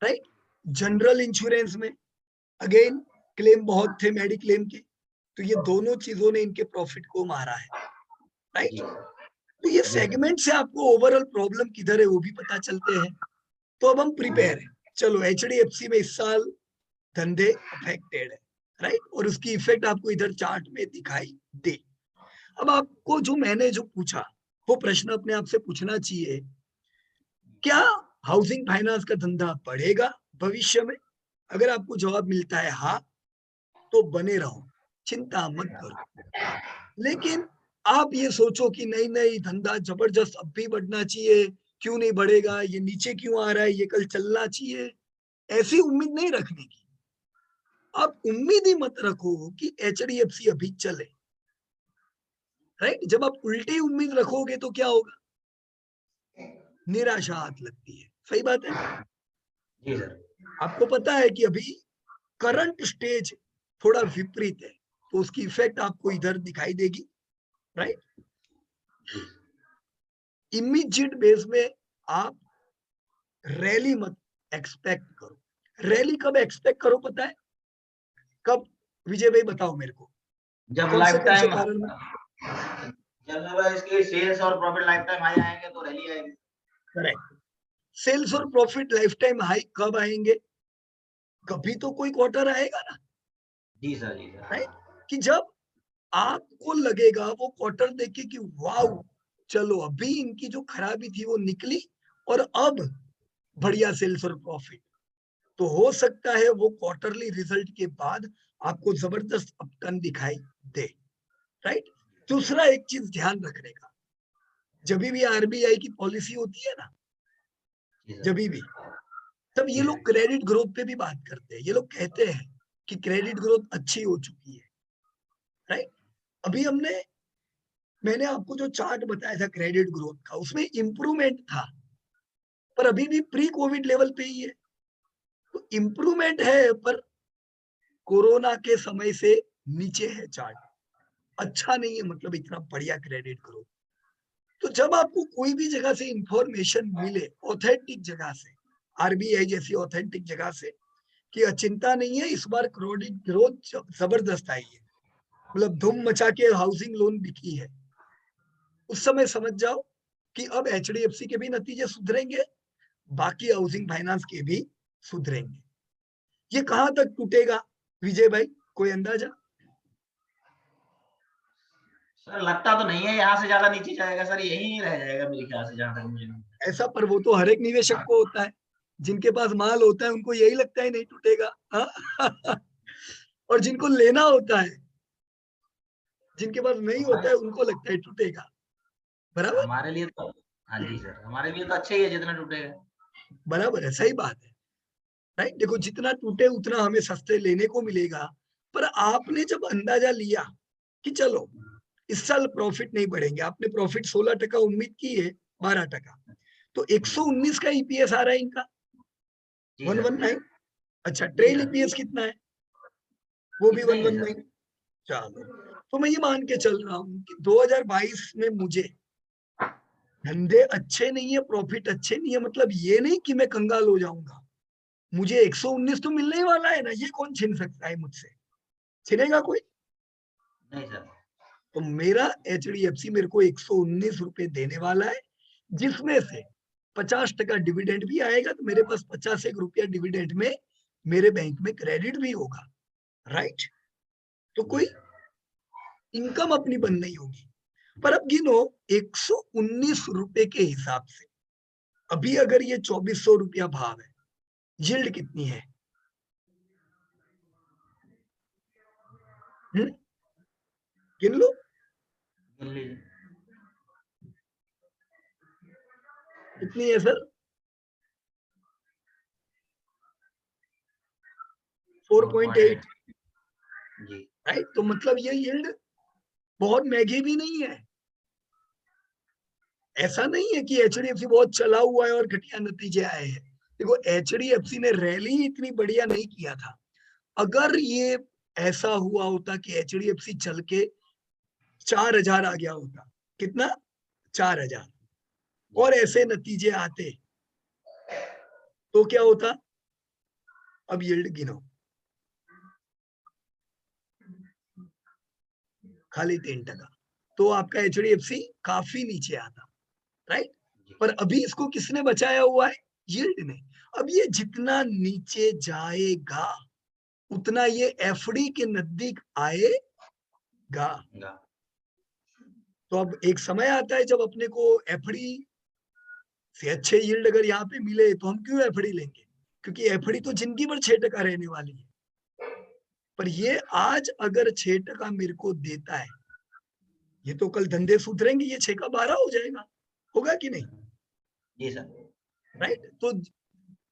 राइट। जनरल इंश्योरेंस में अगेन क्लेम बहुत थे मेडिक्लेम के, तो ये दोनों चीजों ने इनके प्रॉफिट को मारा है, राइट। जी तो ये सेगमेंट से आपको ओवरऑल प्रॉब्लम किधर है वो भी पता चलते हैं। तो अब हम प्रिपेयर हैं, चलो एचडीएफसी में इस साल धंधे अफेक्टेड है, राइट, और उसकी इफेक्ट आपको इधर चार्ट में दिखाई दे। अब आपको जो मैंने जो पूछा वो प्रश्न अपने आप से पूछना चाहिए, क्या हाउसिंग फाइनेंस का धंधा बढ़ेगा भविष्य में? अगर आपको जवाब मिलता है हाँ, तो बने रहो, चिंता मत करो। लेकिन आप ये सोचो कि नहीं नहीं धंधा जबरदस्त अब भी बढ़ना चाहिए, क्यों नहीं बढ़ेगा, ये नीचे क्यों आ रहा है, ये कल चलना चाहिए, ऐसी उम्मीद नहीं रखने की। आप उम्मीद ही मत रखो कि एचडीएफसी अभी चले, राइट। जब आप उल्टी उम्मीद रखोगे तो क्या होगा, निराशा हाथ लगती है, सही बात है। जी सर। आपको पता है कि अभी करंट स्टेज थोड़ा विपरीत है, तो उसकी इफेक्ट आपको इधर दिखाई देगी, राइट। इमीडिएट बेस में आप रैली मत एक्सपेक्ट करो। रैली कब एक्सपेक्ट करो पता है कब, विजय भाई बताओ मेरे को, जब कौन लाइफ से टाइम, कारण में? जब इसके सेल्स और प्रॉफिट लाइफ टाइम हाई आएंगे तो रैली आएगी। करेक्ट। सेल्स और प्रॉफिट लाइफ टाइम हाई कब आएंगे, कभी तो कोई क्वार्टर आएगा ना, जी सर, जी सर। राइट, कि जब आपको लगेगा वो क्वार्टर देख के कि वाओ, चलो अभी इनकी जो खराबी थी वो निकली और अब बढ़िया सेल्स और प्रॉफिट, तो हो सकता है वो क्वार्टरली रिजल्ट के बाद आपको जबरदस्त अपटर्न दिखाई दे, राइट। दूसरा एक चीज ध्यान रखने का, जब भी आरबीआई की पॉलिसी होती है ना, जब भी, तब ये लोग क्रेडिट ग्रोथ पे भी बात करते हैं। ये लोग कहते हैं कि क्रेडिट ग्रोथ अच्छी हो चुकी है, राइट। अभी मैंने आपको जो चार्ट बताया था क्रेडिट ग्रोथ का, उसमें इंप्रूवमेंट था, पर अभी भी प्री कोविड लेवल पे ही है। तो इंप्रूवमेंट है पर कोरोना के समय से नीचे है चार्ट, अच्छा नहीं है, मतलब इतना बढ़िया क्रेडिट ग्रोथ। तो जब आपको कोई भी जगह से इंफॉर्मेशन मिले ऑथेंटिक जगह से, आरबीआई जैसी ऑथेंटिक जगह से, कि चिंता नहीं है, इस बार क्रेडिट ग्रोथ जबरदस्त आई है, मतलब धूम मचा के हाउसिंग लोन बिकी है, उस समय समझ जाओ कि अब एचडीएफसी के भी नतीजे सुधरेंगे, बाकी हाउसिंग फाइनेंस के भी सुधरेंगे। ये कहां तक टूटेगा विजय भाई, कोई अंदाजा? सर लगता तो नहीं है यहाँ से ज्यादा नीचे जाएगा सर, यही रह जाएगा मेरे ख्याल से, जहां तक मुझे। ऐसा, पर वो तो हर एक निवेशक को होता है, जिनके पास माल होता है उनको यही लगता है नहीं टूटेगा, हाँ? और जिनको लेना होता है, जिनके पास नहीं होता है, उनको लगता है टूटेगा, बराबर। हमारे लिए तो, हाँ जी सर, हमारे लिए तो अच्छा ही है जितना टूटेगा। बराबर है, सही बात है, राइट। देखो जितना टूटे उतना हमें सस्ते लेने को मिलेगा, पर आपने जब अंदाजा लिया कि चलो इस साल प्रॉफिट नहीं बढ़ेंगे, आपने प्रॉफिट 16% उम्मीद की है, 12%, तो 119 का ईपीएस आ रहा है इनका, जी सर। 119। अच्छा, जी ट्रेल सर। ईपीएस कितना है, वो भी इतना ही है 119। सर। चलो, तो मैं ये मान के चल रहा हूँ कि 2022 में मुझे धंधे अच्छे नहीं है, प्रॉफिट अच्छे नहीं है, मतलब ये नहीं कि मैं कंगाल हो जाऊंगा, मुझे 119 तो मिलने ही वाला है ना, ये कौन छीन सकता है मुझसे, छीनेगा कोई? नहीं सर। तो मेरा HDFC मेरे को 119 रुपए देने वाला है, जिसमें से 50% डिविडेंड भी आएगा, तो मेरे पास 50 रुपया डिविडेंड में मेरे बैंक में क्रेडिट भी होगा, राइट। तो कोई इनकम अपनी बंद नहीं होगी। पर अब गिनो 119 रुपए के हिसाब से अभी अगर ये 2400 रुपया भाव है, यील्ड कितनी है? गिन लो। गिन लीजिए। कितनी है सर? 4.8, जी। राइट। तो मतलब ये यील्ड बहुत महंगी भी नहीं है। ऐसा नहीं है कि HDFC बहुत चला हुआ है और घटिया नतीजे आए हैं। देखो HDFC ने रैली इतनी बढ़िया नहीं किया था। अगर ये ऐसा हुआ होता कि HDFC चल के 4000 आ गया होता, कितना? 4000, और ऐसे नतीजे आते तो क्या होता? अब यील्ड गिनो, खाली 3%, तो आपका HDFC काफी नीचे आता, राइट। पर अभी इसको किसने बचाया हुआ है? यील्ड ने। अब ये जितना नीचे जाएगा उतना ये FD के नजदीक आएगा। तो अब एक समय आता है जब अपने को FD से अच्छे यील्ड अगर यहाँ पे मिले तो हम क्यों FD लेंगे, क्योंकि FD तो जिंदगी भर 6% रहने वाली है। पर ये आज अगर 6% मेरे को देता है, ये तो कल धंधे सुधरेंगे, ये 6 का 12 हो जाएगा, होगा कि नहीं? जी सर। राइट। तो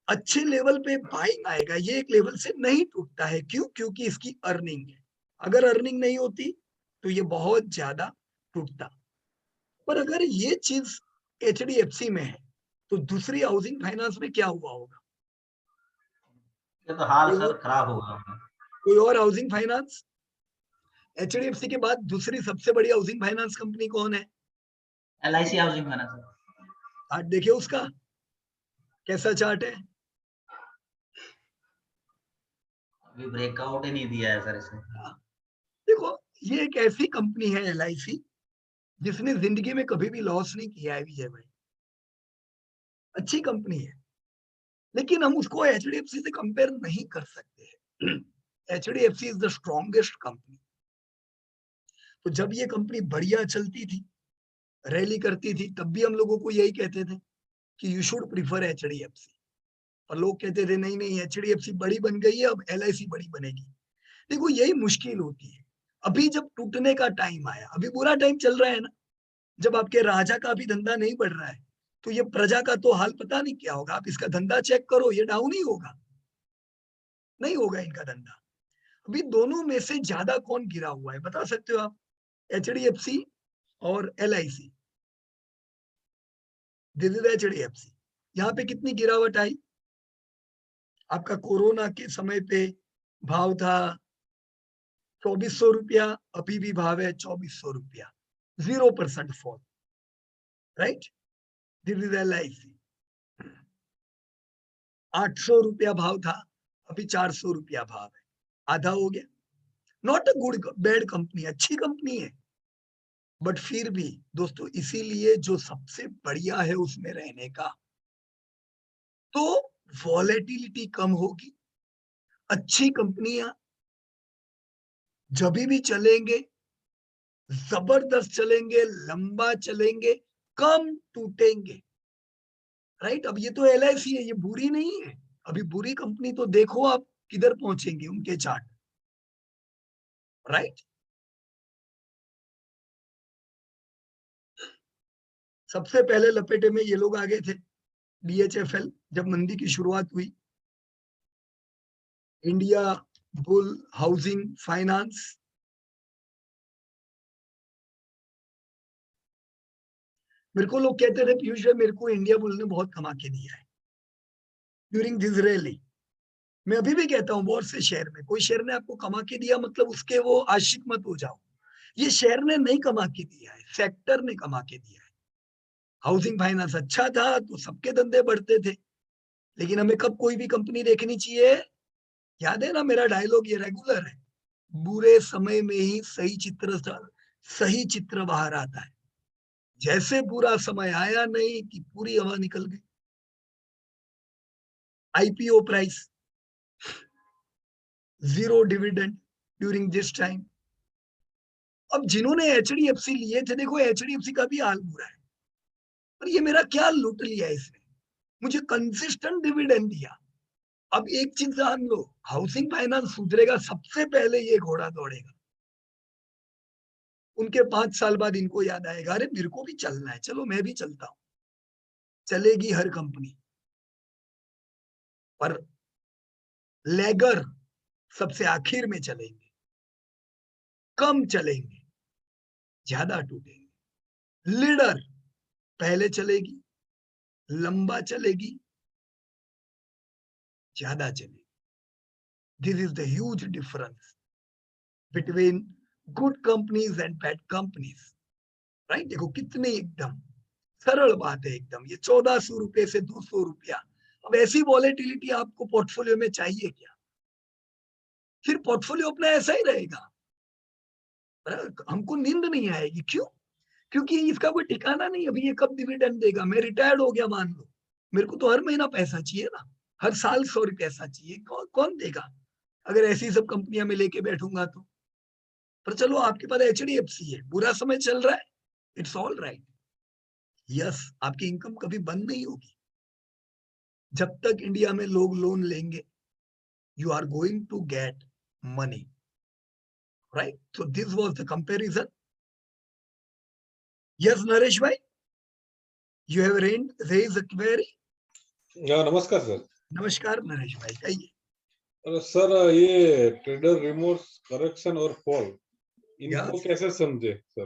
अच्छे लेवल पे बाइंग आएगा, ये एक लेवल से नहीं टूटता है। क्यों? क्योंकि इसकी अर्निंग है। अगर अर्निंग नहीं होती तो ये बहुत ज्यादा टूटता। पर अगर ये चीज HDFC में है तो दूसरी हाउसिंग फाइनेंस में क्या हुआ होगा? ये तो हाल सर खराब होगा। कोई और हाउसिंग फाइनेंस? HDFC के बाद दूसरी सबसे बड़ी हाउसिंग फाइनेंस कंपनी कौन है? LIC housing finance. चार्ट देखिए उसका कैसा चार्ट है। अभी ब्रेकआउट ही नहीं दिया है सर इसने। देखो ये एक ऐसी कंपनी है LIC जिसने जिंदगी में कभी भी लॉस नहीं किया है विजय भाई, अच्छी कंपनी है। लेकिन हम उसको HDFC से कंपेयर नहीं कर सकते। HDFC is the strongest company. तो जब ये कंपनी बढ़िया चलती थी, रैली करती थी, तब भी हम लोगों को यही कहते थे कि यू शुड प्रीफर HDFC। और लोग कहते थे नहीं नहीं HDFC बड़ी बन गई है, अब LIC बड़ी बनेगी। देखो यही मुश्किल होती है। अभी जब टूटने का टाइम आया, अभी बुरा टाइम चल रहा है ना, जब आपके राजा का भी धंधा नहीं बढ़ रहा है तो ये प्रजा का तो हाल पता नहीं क्या होगा। आप इसका धंधा चेक करो, ये डाउन ही होगा, नहीं होगा इनका धंधा। अभी दोनों में से ज्यादा कौन गिरा हुआ है बता सकते हो आप? HDFC और LIC। This is HDFC। यहाँ पे कितनी गिरावट आई? आपका कोरोना के समय पे भाव था 2400 रुपया, अभी भी भाव है 2400 रुपया, 0% fall, right. This is LIC। 800 रुपया भाव था, अभी 400 रुपया भाव है, आधा हो गया। Not a good bad company, अच्छी कंपनी है। बट फिर भी दोस्तों, इसीलिए जो सबसे बढ़िया है उसमें रहने का, तो वॉलेटिलिटी कम होगी। अच्छी कंपनियां जब भी चलेंगे, जबरदस्त चलेंगे, लंबा चलेंगे, कम टूटेंगे, राइट। अब ये तो LIC है, ये बुरी नहीं है। अभी बुरी कंपनी तो देखो आप किधर पहुंचेंगे उनके चार्ट, राइट। सबसे पहले लपेटे में ये लोग आगे थे, DHFL, जब मंदी की शुरुआत हुई। इंडिया बुल हाउसिंग फाइनेंस, मेरे को लोग कहते थे पीयूष भाई मेरे को इंडिया बुल ने बहुत कमा के दिया है ड्यूरिंग दिस रैली। मैं अभी भी कहता हूँ बहुत से शेयर में कोई शेयर ने आपको कमा के दिया मतलब उसके वो आशिक मत हो जाओ। ये शेयर ने नहीं कमा के दिया है, सेक्टर ने कमा के दिया है। हाउसिंग फाइनेंस अच्छा था तो सबके धंधे बढ़ते थे। लेकिन हमें कब कोई भी कंपनी देखनी चाहिए, याद है ना मेरा डायलॉग, ये रेगुलर है, बुरे समय में ही सही सही चित्र बाहर आता है। जैसे पूरा समय आया नहीं कि पूरी हवा निकल गई। IPO price 0 dividend during this time. अब जिन्होंने एचडीएफसी लिए थे, देखो एचडीएफसी का भी हाल बुरा है, पर ये मेरा क्या लूट लिया इसने, मुझे कंसिस्टेंट डिविडेंड दिया। अब एक चीज जान लो, हाउसिंग फाइनेंस सुधरेगा सबसे पहले ये घोड़ा दौड़ेगा। उनके 5 साल बाद इनको याद आएगा, अरे मेरे को भी चलना है, चलो मैं भी चलता हूं। चलेगी हर कंपनी, पर लेगर सबसे आखिर में चलेंगे, कम चलेंगे, ज्यादा टूटेंगे। लीडर पहले चलेगी, लंबा चलेगी, ज्यादा चलेगी। This is the huge difference between good companies and bad companies, right. देखो कितनी एकदम सरल बात है एकदम। ये 1400 रुपए से 200 रुपया, अब ऐसी वॉलेटिलिटी आपको पोर्टफोलियो में चाहिए क्या? फिर पोर्टफोलियो अपना ऐसा ही रहेगा, हमको नींद नहीं आएगी। क्यों? क्योंकि इसका कोई ठिकाना नहीं, अभी ये कब डिविडेंड देगा। मैं रिटायर्ड हो गया मान लो, मेरे को तो हर महीना पैसा चाहिए ना, हर साल 100 रुपया पैसा चाहिए, कौन देगा अगर ऐसी सब कंपनियां में लेके बैठूंगा तो। पर चलो आपके पास एचडीएफसी है, बुरा समय चल रहा है, इट्स ऑल राइट। यस, आपकी इनकम कभी बंद नहीं होगी जब तक इंडिया में लोग लोन लेंगे। You are going to get money, right. So this was the comparison. Yes Naresh भाई, you have raise a query. नमस्कार सर। नमस्कार नरेश भाई, कहिए। सर ये ट्रेडर रिमोर्स, करेक्शन और फॉल, इनको कैसे समझे सर?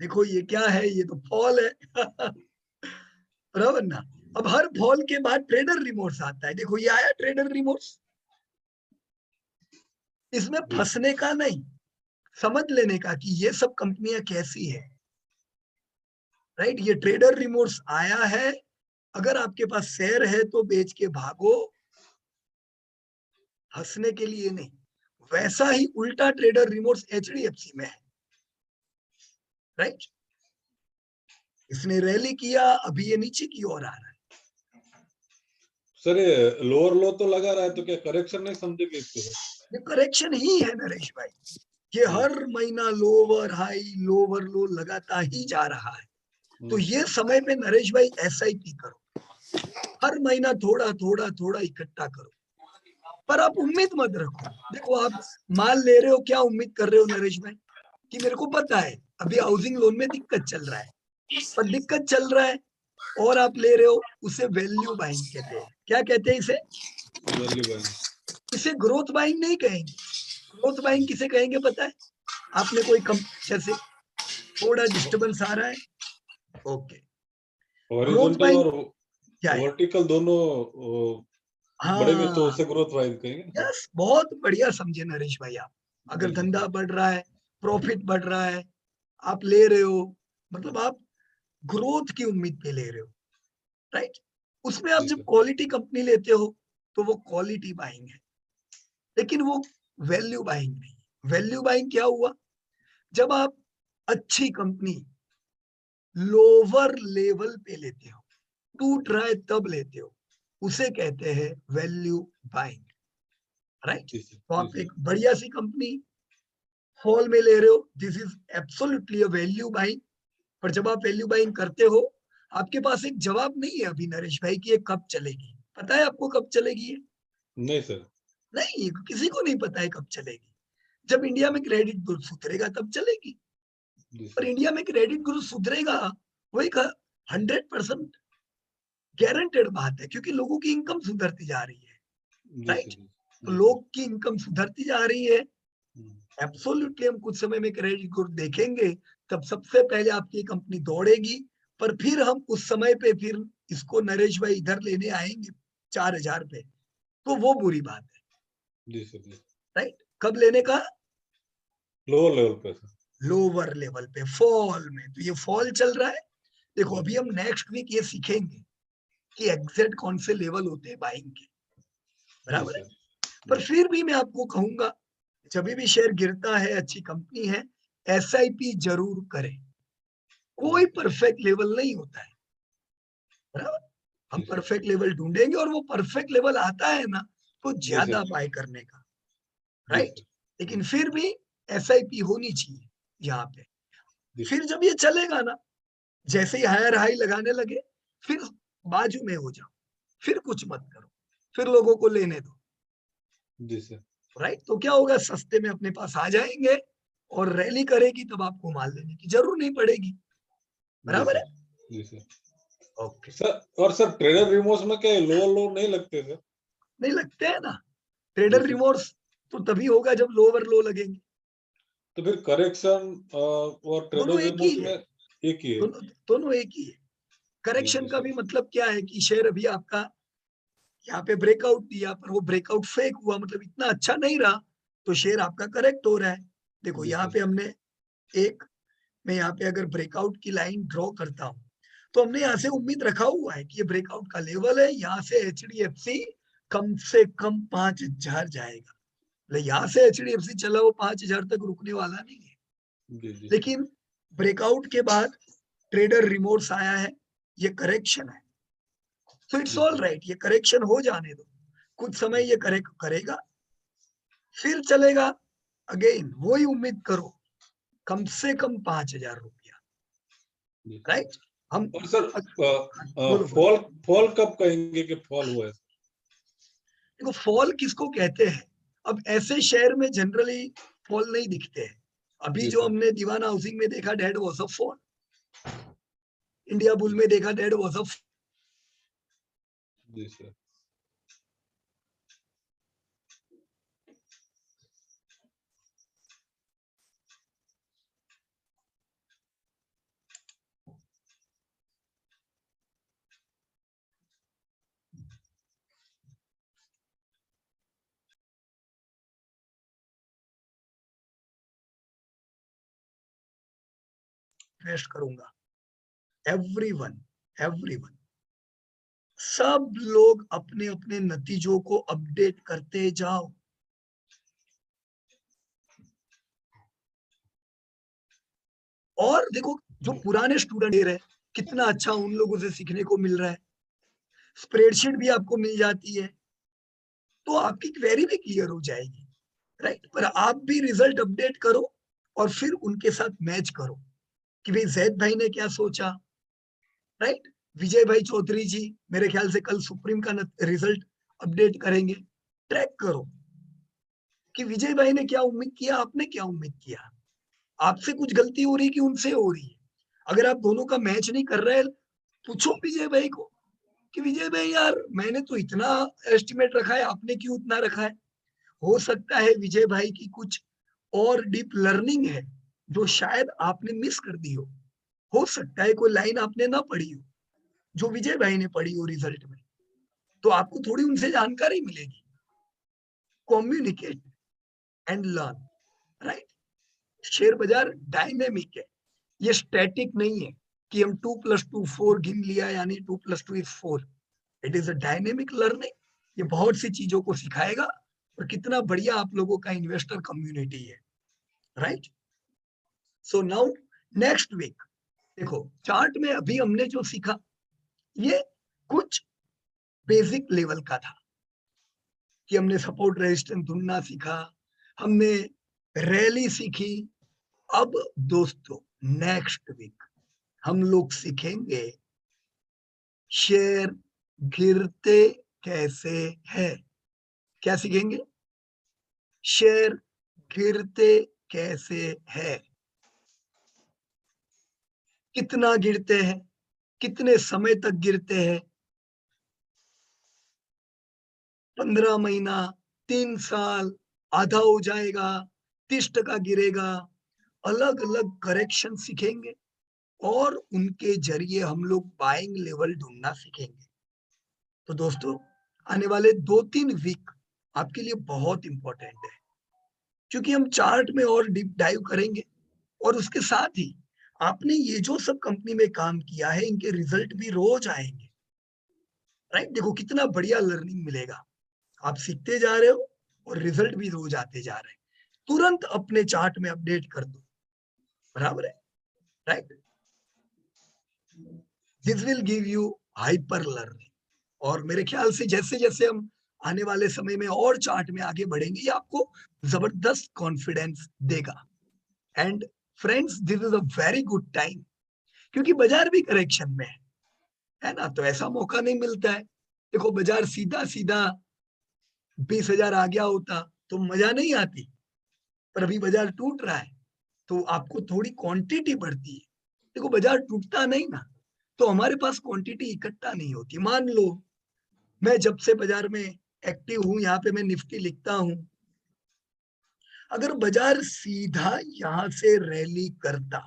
देखो ये क्या है, ये तो फॉल है बराबर ना। अब हर फॉल के बाद ट्रेडर रिमोर्स आता है। देखो ये आया ट्रेडर रिमोर्स, इसमें फंसने का नहीं, समझ लेने का कि ये सब कंपनियां कैसी है, राइट। ये ट्रेडर रिमोर्स आया है, अगर आपके पास शेयर है तो बेच के भागो, हंसने के लिए नहीं। वैसा ही उल्टा ट्रेडर रिमोर्स एचडीएफसी में है, राइट। इसने रैली किया, अभी ये नीचे की ओर आ रहा है। सर ये लोअर लो तो लगा रहा है, तो क्या करेक्शन नहीं समझेंगे इसको? ये करेक्शन ही है नरेश भाई, ये हर महीना लोअर हाई लोअर लो लगाता ही जा रहा है। तो ये समय पे नरेश भाई एसआईपी करो, हर महीना थोड़ा थोड़ा थोड़ा इकट्ठा करो, पर आप उम्मीद मत रखो। देखो आप माल ले रहे हो, क्या उम्मीद कर रहे हो नरेश भाई कि मेरे को पता है अभी हाउसिंग लोन में दिक्कत चल रहा है, पर दिक्कत चल रहा है और आप ले रहे हो, उसे वैल्यू बाइंग कहते हैं। क्या कहते हैं इसे? Value buying. इसे ग्रोथ बाइंग नहीं कहेंगे। ग्रोथ बाइंग किसे कहेंगे पता है? आपने कोई जैसे थोड़ा डिस्टरबेंस आ रहा है, ओके, हॉरिजॉन्टल और क्या है? वर्टिकल दोनों बढ़ेंगे तो उसे ग्रोथ बाइंग कहेंगे। यस, बहुत बढ़िया समझे नरेश भाई आप। अगर धंधा बढ़ रहा है, प्रॉफिट बढ़ रहा है, आप ले रहे हो, मतलब आप ग्रोथ की उम्मीद पे ले रहे हो, राइट। उसमें आप जब क्वालिटी कंपनी लेते हो तो वो क्वालिटी बाइंग है, लेकिन वो वैल्यू बाइंग नहीं। वैल्यू बाइंग क्या हुआ? जब आप अच्छी कंपनी लोअर लेवल पे लेते हो, टूट रहा है तब लेते हो, उसे कहते हैं वैल्यू बाइंग, राइट। तो आप एक बढ़िया सी कंपनी फॉल में ले रहे हो, this is absolutely a value buying. पर जब आप वैल्यू बाइंग करते हो, आपके पास एक जवाब नहीं है अभी नरेश भाई कि ये कब चलेगी। पता है आपको कब चलेगी ये? नहीं सर, नहीं, किसी को नहीं पता है कब चलेगी। जब इंडिया में क्रेडिट ग्रोथ सुधरेगा तब चलेगी। पर इंडिया में क्रेडिट ग्रोथ सुधरेगा वो एक 100% गारंटेड बात है, क्योंकि लोगों की इनकम सुधरती जा रही है, राइट। तो लोग की इनकम सुधरती जा रही है, एब्सोल्युटली हम कुछ समय में क्रेडिट ग्रोथ देखेंगे, तब सबसे पहले आपकी कंपनी दौड़ेगी। पर फिर हम उस समय पे फिर इसको नरेश भाई इधर लेने आएंगे 4000 पे, तो वो बुरी बात है, राइट। कब लेने का? लोअर लेवल पे। लोअर लेवल पे, फॉल में। तो ये फॉल चल रहा है। देखो अभी हम नेक्स्ट वीक ये सीखेंगे कि एग्जैक्ट कौन से लेवल होते हैं बाइंग के, बराबर है। पर फिर भी मैं आपको कहूंगा, जब भी शेयर गिरता है, अच्छी कंपनी है, SIP जरूर करें। कोई परफेक्ट लेवल नहीं होता है, बराबर। हम परफेक्ट लेवल ढूंढेंगे और वो परफेक्ट लेवल आता है ना तो ज्यादा बाय करने का, राइट। लेकिन फिर भी SIP होनी चाहिए यहाँ पे। फिर जब ये चलेगा ना, जैसे ही हायर हाई लगाने लगे फिर बाजू में हो जाओ, फिर कुछ मत करो, फिर लोगों को लेने दो, जी सर। राइट। तो क्या होगा, सस्ते में अपने पास आ जाएंगे और रैली करेगी तब आपको माल लेने की जरूर नहीं पड़ेगी, बराबर है। जी सर। ओके सर, और सर ट्रेडर रिमोर्स में क्या लोअर लो नहीं लगते सर? नहीं लगते हैं ना, ट्रेडर रिमोर्स तो तभी होगा जब लोअर लो लगेंगे। तो फिर करेक्शन और दोनों ट्रेडर एक ही रिमोर्स है, में एक ही है? दोनों एक ही है। करेक्शन का भी मतलब क्या है कि शेयर अभी आपका यहाँ पे ब्रेकआउट दिया पर वो ब्रेकआउट फेक हुआ, मतलब इतना अच्छा नहीं रहा, तो शेयर आपका करेक्ट हो रहा है। देखो यहाँ पे हमने मैं यहाँ पे अगर ब्रेकआउट की लाइन ड्रॉ करता हूँ तो हमने यहाँ से उम्मीद रखा हुआ है कि ये ब्रेकआउट का लेवल है, यहाँ से HDFC कम से कम 5000 जाएगा। यहाँ से HDFC चला वो 5000 तक रुकने वाला नहीं है। लेकिन ब्रेकआउट के बाद ट्रेडर रिमोर्स आया है, ये करेक्शन है, तो इट्स ऑल राइट, ये करेक्शन हो जाने दो, कुछ समय ये करेक्ट करेगा, फिर चलेगा अगेन। वही उम्मीद करो, कम से कम 5000 रुपया, राइट। हम और सर बोलो फॉल कब कहेंगे कि फॉल हुआ है? देखो फॉल किसको कहते हैं, अब ऐसे शेयर में जनरली फॉल नहीं दिखते हैं। अभी जो हमने दीवाना हाउसिंग में देखा that was a fall, India bull में देखा डेट वाज अ जी सर। रिक्वेस्ट करूंगा एवरीवन सब लोग अपने अपने नतीजों को अपडेट करते जाओ। और देखो जो पुराने स्टूडेंट रहे कितना अच्छा उन लोगों से सीखने को मिल रहा है, स्प्रेडशीट भी आपको मिल जाती है, तो आपकी क्वेरी भी क्लियर हो जाएगी, राइट। पर आप भी रिजल्ट अपडेट करो और फिर उनके साथ मैच करो कि भाई जैद भाई ने क्या सोचा, राइट। विजय भाई चौधरी जी मेरे ख्याल से कल सुप्रीम का रिजल्ट अपडेट करेंगे, ट्रैक करो कि विजय भाई ने क्या उम्मीद किया, आपने क्या उम्मीद किया, आपसे कुछ गलती हो रही कि उनसे हो रही है। अगर आप दोनों का मैच नहीं कर रहे, पूछो विजय भाई को कि विजय भाई यार मैंने तो इतना एस्टिमेट रखा है, आपने क्यों उतना रखा है। हो सकता है विजय भाई की कुछ और डीप लर्निंग है जो शायद आपने मिस कर दी हो सकता है कोई लाइन आपने ना पढ़ी हो जो विजय भाई ने पढ़ी हो रिजल्ट में, तो आपको थोड़ी उनसे जानकारी मिलेगी। Communicate and learn, right. Share बाजार डायनेमिक है, ये स्टैटिक नहीं है कि हम 2 + 2 4 गिन लिया यानी 2 + 2 = 4। It is a dynamic learning, ये बहुत सी चीजों को सिखाएगा और कितना बढ़िया आप लोगों का इन्वेस्टर कम्युनिटी है, right. So now next week देखो चार्ट में अभी हमने जो सीखा ये कुछ बेसिक लेवल का था कि हमने सपोर्ट रेजिस्टेंस ढूंढना सीखा, हमने रैली सीखी। अब दोस्तों नेक्स्ट वीक हम लोग सीखेंगे शेयर गिरते कैसे है। क्या सीखेंगे, शेयर गिरते कैसे है, कितना गिरते हैं, कितने समय तक गिरते हैं, 15 महीना, 3 साल, आधा हो जाएगा, 30% गिरेगा। अलग अलग करेक्शन सीखेंगे और उनके जरिए हम लोग बाइंग लेवल ढूंढना सीखेंगे। तो दोस्तों आने वाले 2-3 वीक आपके लिए बहुत इंपॉर्टेंट है क्योंकि हम चार्ट में और डीप डाइव करेंगे और उसके साथ ही आपने ये जो सब कंपनी में काम किया है इनके रिजल्ट भी रोज आएंगे, राइट। देखो कितना बढ़िया लर्निंग मिलेगा, आप सीखते जा रहे हो और रिजल्ट भी रोज आते जा रहे हैं। तुरंत अपने चार्ट में अपडेट कर दो बराबर है, right? This will give you hyper learning, और मेरे ख्याल से जैसे जैसे हम आने वाले समय में और चार्ट में आगे बढ़ेंगे, ये आपको जबरदस्त कॉन्फिडेंस देगा। And friends, this is a very good time, क्योंकि बाजार भी करेक्शन में है ना, तो ऐसा मौका नहीं मिलता है। देखो बाजार सीधा सीधा 20,000 आ गया होता तो मजा नहीं आती, पर अभी बाजार टूट रहा है तो आपको थोड़ी क्वांटिटी बढ़ती है। देखो बाजार टूटता नहीं ना, तो हमारे पास क्वांटिटी इकट्ठा नहीं होती। मान लो मैं जब से बाजार में एक्टिव हूं, यहाँ पे मैं निफ्टी लिखता हूं, अगर बाजार सीधा यहां से रैली करता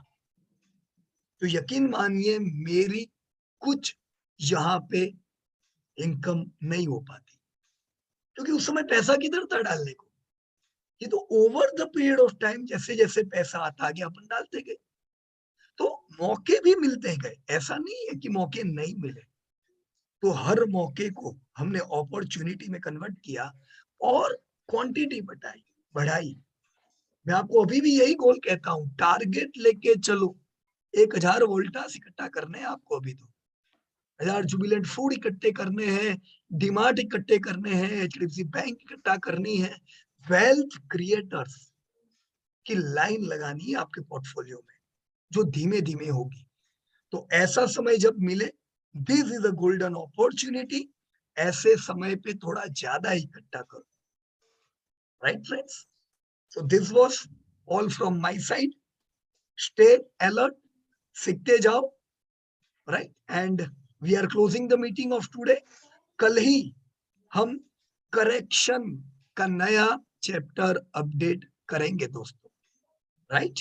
तो यकीन मानिए मेरी कुछ यहाँ पे इनकम नहीं हो पाती, क्योंकि उस समय पैसा किधर था डालने को। ये तो over the period of time जैसे जैसे पैसा आता गया अपन डालते गए, तो मौके भी मिलते गए, ऐसा नहीं है कि मौके नहीं मिले। तो हर मौके को हमने अपॉर्चुनिटी में कन्वर्ट किया और क्वांटिटी बढ़ाई। मैं आपको अभी भी यही गोल कहता हूं, टारगेट लेके चलो। 1000 वोल्टास इकट्ठा करने हैं आपको, अभी तो 1000 जुबिलेंट फूड इकट्ठे करने हैं, डीमार्ट इकट्ठे करने हैं, HDFC बैंक इकट्ठा करनी है, वेल्थ क्रिएटर्स की लाइन लगानी है आपके पोर्टफोलियो में, जो धीमे धीमे होगी। तो ऐसा समय जब मिले, this is a golden opportunity, ऐसे समय पे थोड़ा ज्यादा इकट्ठा करो, right friends? So this was all from my side. Stay alert, सीखते जाओ, right? And we are closing the meeting of today. कल ही हम करेक्शन का नया चैप्टर अपडेट करेंगे दोस्तों, right?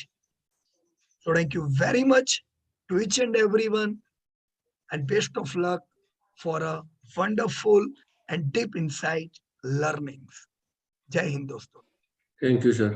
So thank you very much to each and everyone, and best of luck for a wonderful and deep insight learnings. जय हिंद दोस्तों। Thank you sir.